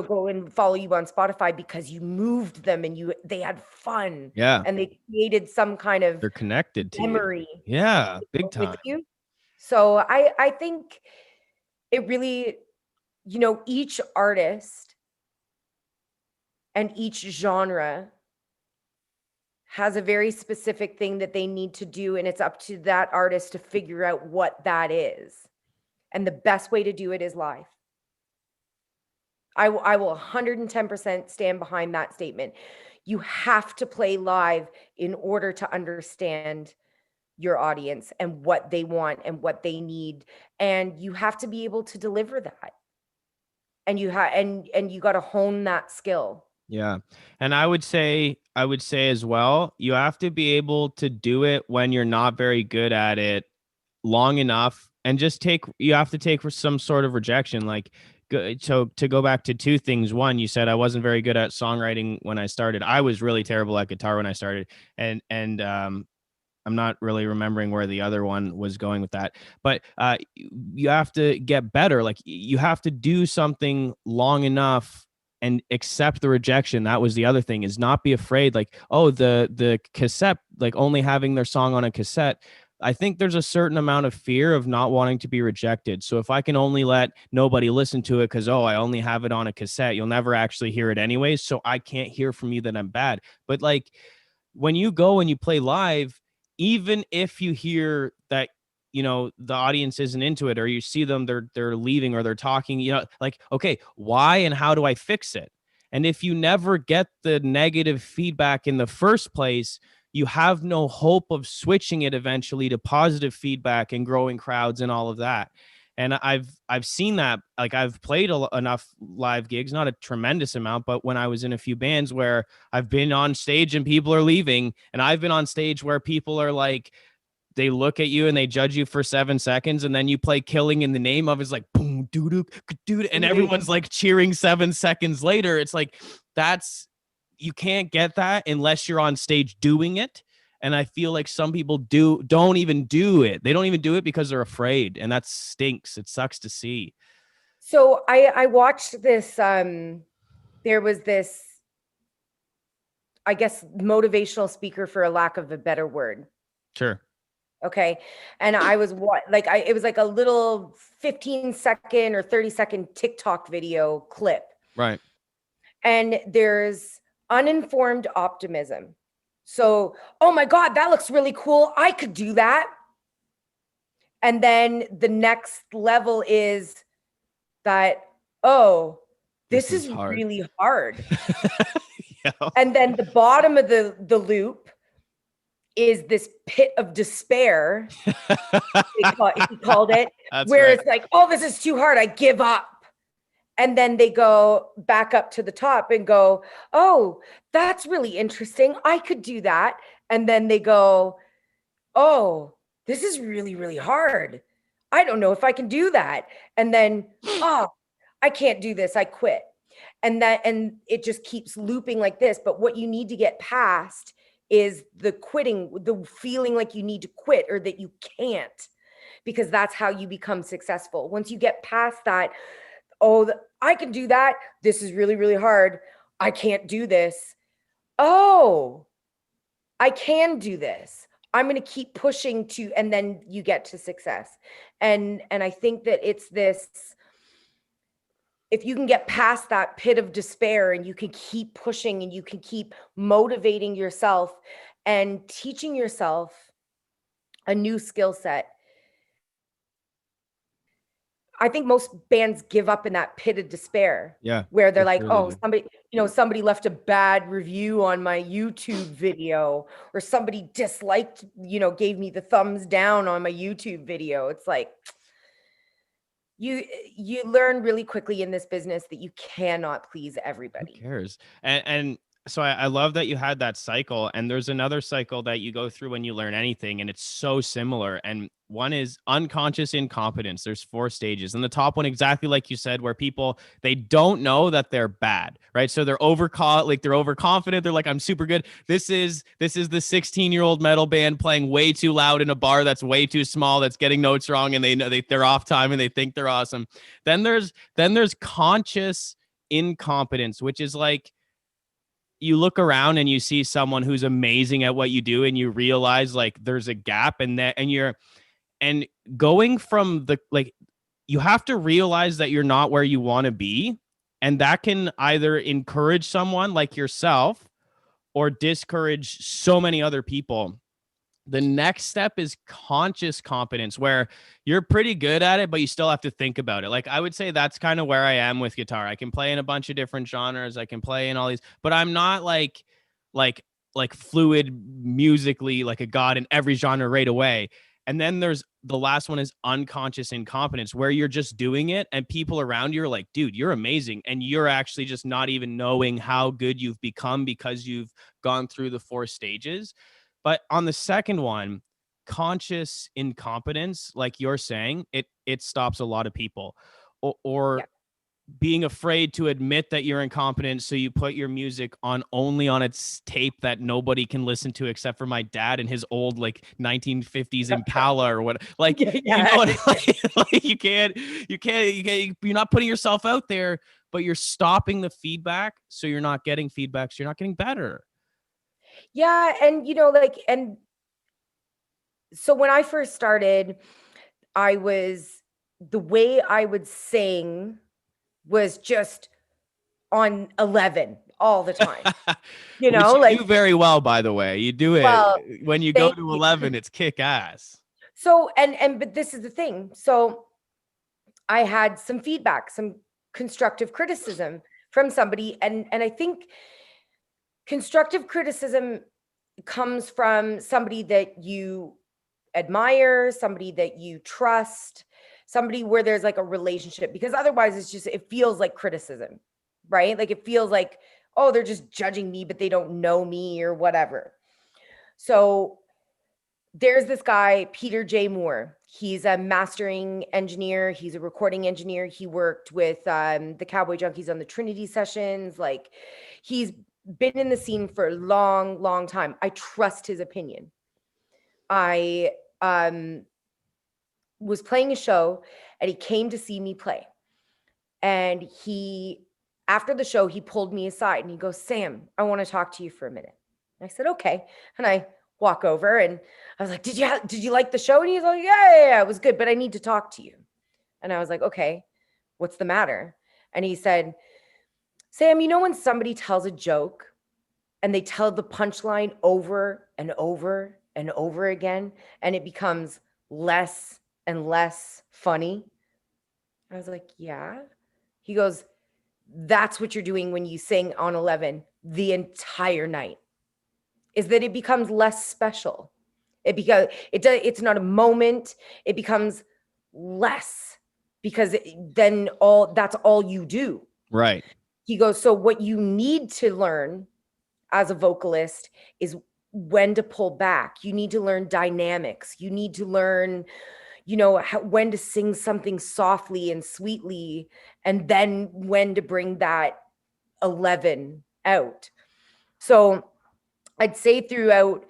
go and follow you on Spotify because you moved them and they had fun. Yeah. And they created some kind of They're connected to memory. you. Yeah, big time. With you. So I think it really, each artist and each genre has a very specific thing that they need to do, and it's up to that artist to figure out what that is. And the best way to do it is live. I will 110% stand behind that statement. You have to play live in order to understand your audience and what they want and what they need. And you have to be able to deliver that. And you got to hone that skill. Yeah. And I would say as well, you have to be able to do it when you're not very good at it long enough, and you have to take some sort of rejection. Like, so to go back to two things. One, you said I wasn't very good at songwriting when I started. I was really terrible at guitar when I started. And I'm not really remembering where the other one was going with that, but you have to get better. Like, you have to do something long enough and accept the rejection. That was the other thing, is not be afraid. Like, oh, the cassette, like only having their song on a cassette. I think there's a certain amount of fear of not wanting to be rejected. So if I can only let nobody listen to it because, oh, I only have it on a cassette, you'll never actually hear it anyways. So I can't hear from you that I'm bad. But like, when you go and you play live, even if you hear that, the audience isn't into it, or you see them, they're leaving, or they're talking, like, okay, why and how do I fix it? And if you never get the negative feedback in the first place, you have no hope of switching it eventually to positive feedback and growing crowds and all of that. And I've seen that. Like, I've played enough live gigs, not a tremendous amount, but when I was in a few bands where I've been on stage and people are leaving, and I've been on stage where people are like, they look at you and they judge you for 7 seconds, and then you play Killing in the Name of is like boom doo doo doo, and everyone's like cheering 7 seconds later. It's like, you can't get that unless you're on stage doing it. And I feel like some people don't even do it. They don't even do it because they're afraid, and that stinks. It sucks to see. So I watched this. There was this, I guess, motivational speaker, for a lack of a better word. Sure. Okay. And I was it was like a little 15-second or 30-second TikTok video clip. Right. And there's uninformed optimism. So, oh my God, that looks really cool. I could do that. And then the next level is that, oh, this is hard. Really hard. Yeah. And then the bottom of the loop is this pit of despair. He called it. That's where right. It's like, oh, this is too hard. I give up. And then they go back up to the top and go, oh, that's really interesting. I could do that. And then they go, oh, this is really, really hard. I don't know if I can do that. And then, oh, I can't do this. I quit. And it just keeps looping like this. But what you need to get past is the quitting, the feeling like you need to quit or that you can't, because that's how you become successful. Once you get past that, oh, I can do that. This is really, really hard. I can't do this. Oh, I can do this. I'm going to keep pushing and then you get to success. And I think that it's this, if you can get past that pit of despair and you can keep pushing and you can keep motivating yourself and teaching yourself a new skill set. I think most bands give up in that pit of despair. Yeah. Where they're like, oh, somebody left a bad review on my YouTube video, or somebody disliked, gave me the thumbs down on my YouTube video. It's like, you learn really quickly in this business that you cannot please everybody. Who cares? And so I love that you had that cycle, and there's another cycle that you go through when you learn anything, and it's so similar. And one is unconscious incompetence. There's 4 stages, and the top one, exactly like you said, where people, they don't know that they're bad, right? So they're overconfident. They're like, I'm super good. This is the 16-year-old metal band playing way too loud in a bar that's way too small, that's getting notes wrong, and they know they're off time and they think they're awesome. Then there's conscious incompetence, which is like, you look around and you see someone who's amazing at what you do, and you realize like there's a gap, and going from the, like, you have to realize that you're not where you want to be. And that can either encourage someone like yourself or discourage so many other people. The next step is conscious competence, where you're pretty good at it, but you still have to think about it. Like, I would say that's kind of where I am with guitar. I can play in a bunch of different genres. I can play in all these, but I'm not like, like fluid musically, like a god in every genre right away. And then there's the last one is unconscious incompetence, where you're just doing it and people around you are like, dude, you're amazing. And you're actually just not even knowing how good you've become because you've gone through the 4 stages. But on the second one, conscious incompetence, like you're saying, it stops a lot of people, or being afraid to admit that you're incompetent. So you put your music only on its tape that nobody can listen to except for my dad and his old like 1950s Impala or what, like, you know what, like, you're not putting yourself out there, but you're stopping the feedback. So you're not getting feedback. So you're not getting better. Yeah. And, and so when I first started, the way I would sing was just on 11 all the time, Which you do very well, by the way. You do it. Well, when you go to 11, it's kick ass. So, but this is the thing. So I had some feedback, some constructive criticism from somebody. And I think constructive criticism comes from somebody that you admire, somebody that you trust, somebody where there's like a relationship, because otherwise it feels like criticism, right? Like it feels like, oh, they're just judging me, but they don't know me or whatever. So there's this guy, Peter J. Moore. He's a mastering engineer. He's a recording engineer. He worked with the Cowboy Junkies on the Trinity sessions. Like, he's been in the scene for a long, long time. I trust his opinion. I was playing a show and he came to see me play. And after the show, he pulled me aside and he goes, "Sam, I want to talk to you for a minute." And I said, "Okay." And I walk over and I was like, did you like the show? And he's like, yeah, it was good, but I need to talk to you. And I was like, okay, what's the matter? And he said, "Sam, when somebody tells a joke and they tell the punchline over and over and over again, and it becomes less and less funny?" I was like, yeah. He goes, "That's what you're doing when you sing on 11 the entire night, is that it becomes less special. It's not a moment. It becomes less because that's all you do." Right. He goes, "So what you need to learn as a vocalist is when to pull back. You need to learn dynamics. You need to learn, when to sing something softly and sweetly, and then when to bring that 11 out." So I'd say throughout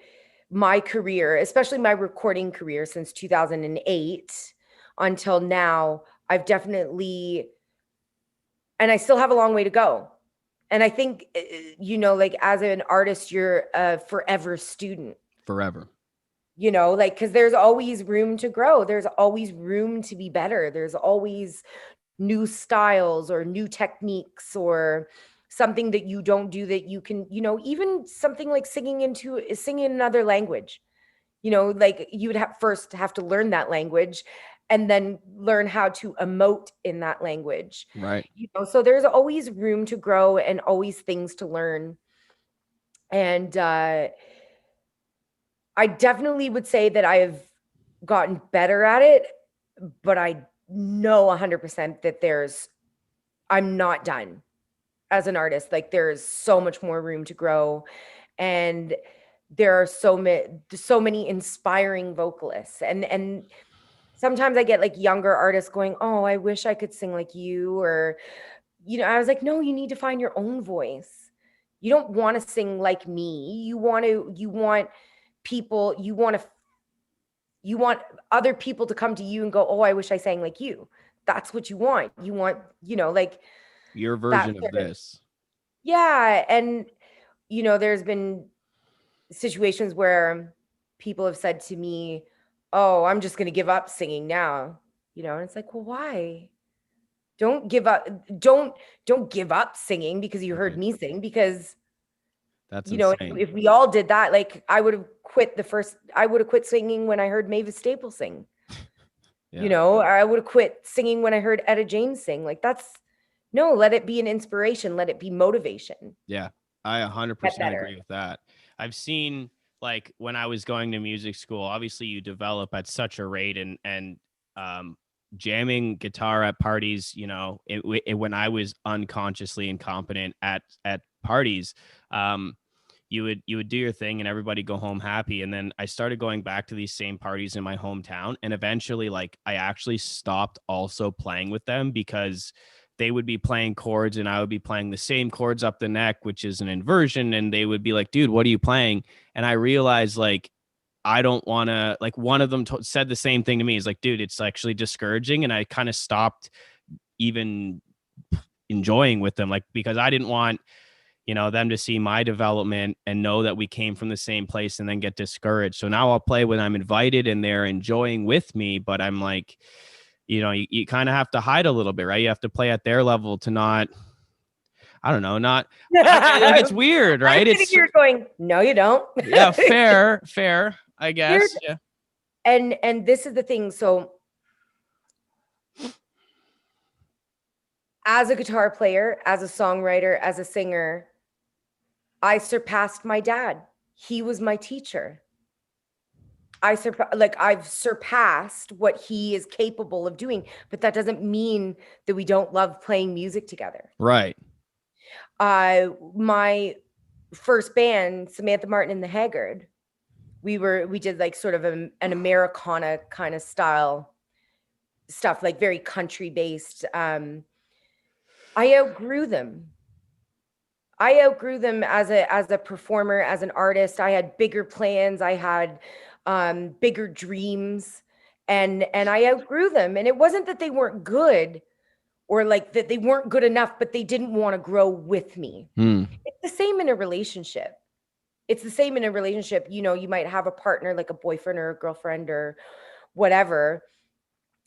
my career, especially my recording career since 2008 until now, I've definitely, and I still have a long way to go. And I think, like as an artist, you're a forever student. Forever. Because there's always room to grow. There's always room to be better. There's always new styles or new techniques or something that you don't do that you can, even something like singing another language, like you would first have to learn that language and then learn how to emote in that language. Right. So there's always room to grow and always things to learn. And I definitely would say that I've gotten better at it, but I know 100% that I'm not done as an artist. Like, there's so much more room to grow, and there are so many inspiring vocalists, and sometimes I get like younger artists going, "Oh, I wish I could sing like you," or I was like, no, you need to find your own voice. You don't want to sing like me. You want other people to come to you and go, "Oh, I wish I sang like you." That's what you want. You want, like, Your that version of sort of, this. yeah. And, there's been situations where people have said to me, oh, I'm just going to give up singing now, and it's like, well, why? Don't give up. Don't give up singing because you heard Right. me sing, because, That's insane. if we all did that, like I would have quit singing when I heard Mavis Staples sing, Yeah. or I would have quit singing when I heard Etta James sing. Like no, let it be an inspiration. Let it be motivation. Yeah. I Get 100% better. agree with that. I've seen, like, when I was going to music school, obviously you develop at such a rate, and um jamming guitar at parties, when I was unconsciously incompetent at parties, um you would do your thing and everybody go home happy. And then I started going back to these same parties in my hometown, and eventually, like, I actually stopped also playing with them because they would be playing chords and I would be playing the same chords up the neck, which is an inversion, and they would be like, dude, what are you playing? And I realized, like, I don't want to, like, one of them said the same thing to me. It's like, dude, it's actually discouraging. And I kind of stopped even enjoying with them, like, because I didn't want, them to see my development and know that we came from the same place and then get discouraged. So now I'll play when I'm invited and they're enjoying with me, but I'm like, you kind of have to hide a little bit, right? You have to play at their level to not, I don't know, not like, it's weird, I'm right? sitting It's here going, no, you don't. yeah, fair, I Here's guess. Yeah. and this is the thing. So as a guitar player, as a songwriter, as a singer, I surpassed my dad. He was my teacher. I've surpassed what he is capable of doing, but that doesn't mean that we don't love playing music together. Right. My first band, Samantha Martin and the Haggard, we did like sort of an Americana kind of style stuff, like very country based. I outgrew them. As a performer, as an artist. I had bigger plans. I had bigger dreams, and I outgrew them. And it wasn't that they weren't good, or like that they weren't good enough, but they didn't want to grow with me. It's the same in a relationship. You might have a partner, like a boyfriend or a girlfriend or whatever,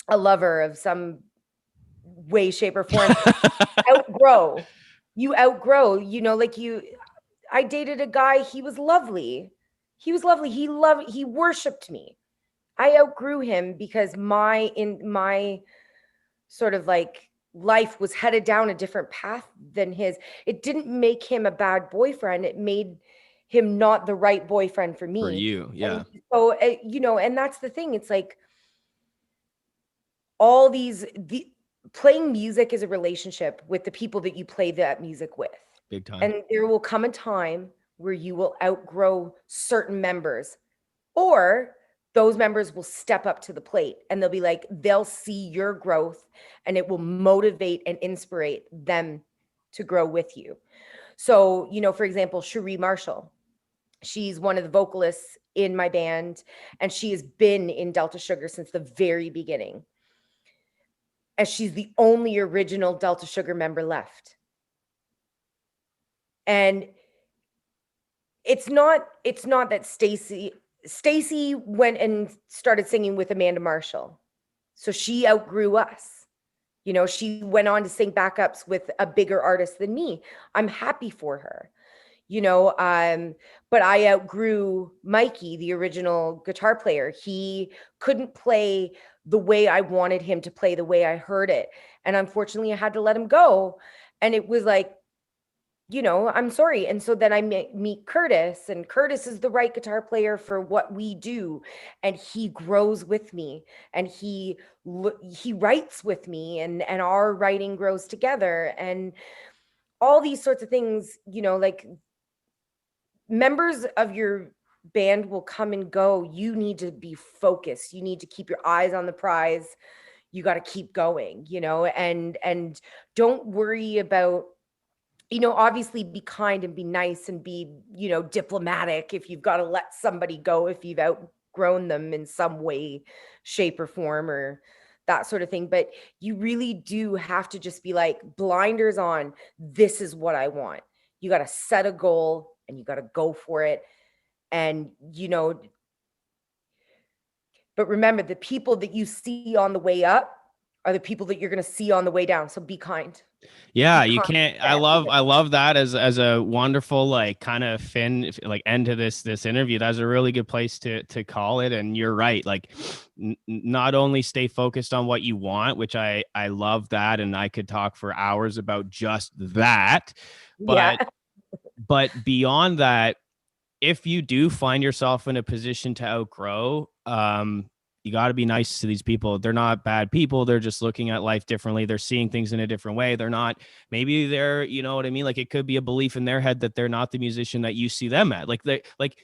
a lover of some way, shape, or form. outgrow I dated a guy. He was lovely. He worshiped me. I outgrew him because my sort of like life was headed down a different path than his. It didn't make him a bad boyfriend. It made him not the right boyfriend for For me. you. And Yeah. so, and that's the thing. It's like the playing music is a relationship with the people that you play that music with. Big time. And there will come a time where you will outgrow certain members, or those members will step up to the plate and they'll see your growth, and it will motivate and inspire them to grow with you. So, for example, Cherie Marshall, she's one of the vocalists in my band, and she has been in Delta Sugar since the very beginning. And she's the only original Delta Sugar member left. And it's not that Stacy went and started singing with Amanda Marshall. So she outgrew us. She went on to sing backups with a bigger artist than me. I'm happy for her. But I outgrew Mikey, the original guitar player. He couldn't play the way I wanted him to play, the way I heard it. And unfortunately, I had to let him go. And it was like, I'm sorry. And so then I meet Curtis, and Curtis is the right guitar player for what we do. And he grows with me, and he writes with me, and our writing grows together, and all these sorts of things, like members of your band will come and go. You need to be focused. You need to keep your eyes on the prize. You got to keep going, and don't worry about, obviously be kind and be nice and be, diplomatic if you've got to let somebody go, if you've outgrown them in some way, shape, or form, or that sort of thing. But you really do have to just be like, blinders on, this is what I want. You got to set a goal and you got to go for it. And, but remember, the people that you see on the way up are the people that you're going to see on the way down. So be kind. Yeah, you can't. I love that as a wonderful like kind of end to this interview. That's a really good place to call it. And you're right. Like, not only stay focused on what you want, which I love that, and I could talk for hours about just that. But beyond that, if you do find yourself in a position to outgrow, you got to be nice to these people. They're not bad people. They're just looking at life differently. They're seeing things in a different way. They're not, maybe they're, you know what I mean? Like, it could be a belief in their head that they're not the musician that you see them at. Like,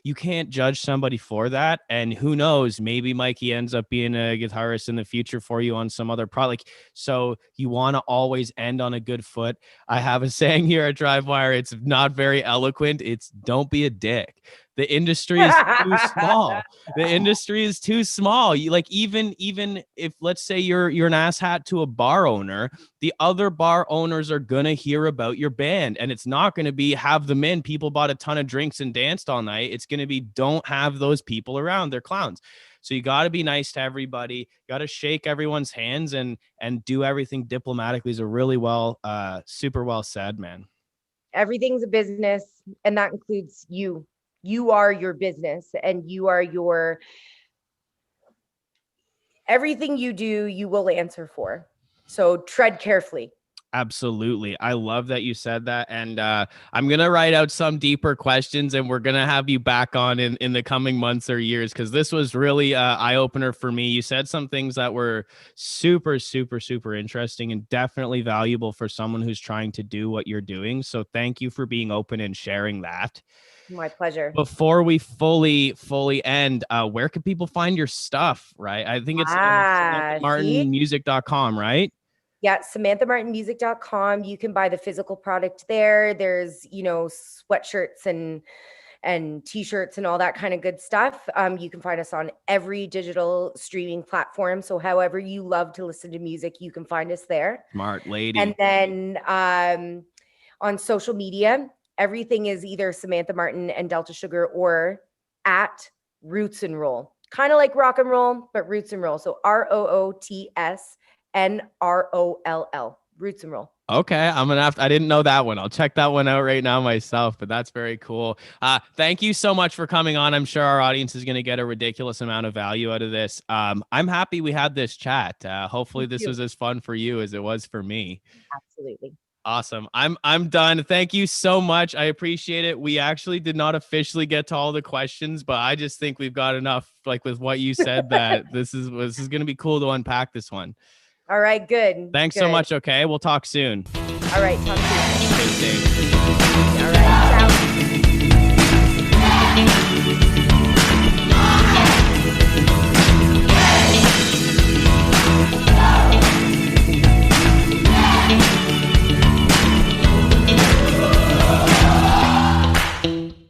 you can't judge somebody for that. And who knows, maybe Mikey ends up being a guitarist in the future for you on some other product. So you want to always end on a good foot. I have a saying here at Drivewire. It's not very eloquent. It's don't be a dick. The industry is too small. The industry is too small. You like, even if, let's say you're an asshat to a bar owner, the other bar owners are going to hear about your band, and it's not going to be have them in. People bought a ton of drinks and danced all night. It's going to be don't have those people around. They're clowns. So you got to be nice to everybody. Got to shake everyone's hands and do everything diplomatically. Is a really super well said, man. Everything's a business, and that includes you. You are your business, and you are everything you do, you will answer for. So tread carefully. Absolutely. I love that you said that. And I'm going to write out some deeper questions, and we're going to have you back on in the coming months or years, because this was really an eye-opener for me. You said some things that were super, super, super interesting and definitely valuable for someone who's trying to do what you're doing. So thank you for being open and sharing that. My pleasure. Before we fully end, where can people find your stuff? Right. I think it's SamanthaMartinMusic.com, right? Yeah. SamanthaMartinMusic.com. You can buy the physical product there. There's, sweatshirts and t-shirts and all that kind of good stuff. You can find us on every digital streaming platform. So however you love to listen to music, you can find us there. Smart lady. And then on social media, everything is either Samantha Martin and Delta Sugar or at Roots and Roll. Kind of like rock and roll, but Roots and Roll. So ROOTSNROLL. Roots and Roll. Okay, I didn't know that one. I'll check that one out right now myself, but that's very cool. Thank you so much for coming on. I'm sure our audience is going to get a ridiculous amount of value out of this. I'm happy we had this chat. Hopefully this was as fun for you as it was for me. Absolutely. Awesome. I'm done. Thank you so much. I appreciate it. We actually did not officially get to all the questions, but I just think we've got enough, like with what you said, that this is going to be cool to unpack this one. All right. Good. Thanks so much. Okay. We'll talk soon. All right. Talk soon. Stay safe. All right. Ciao.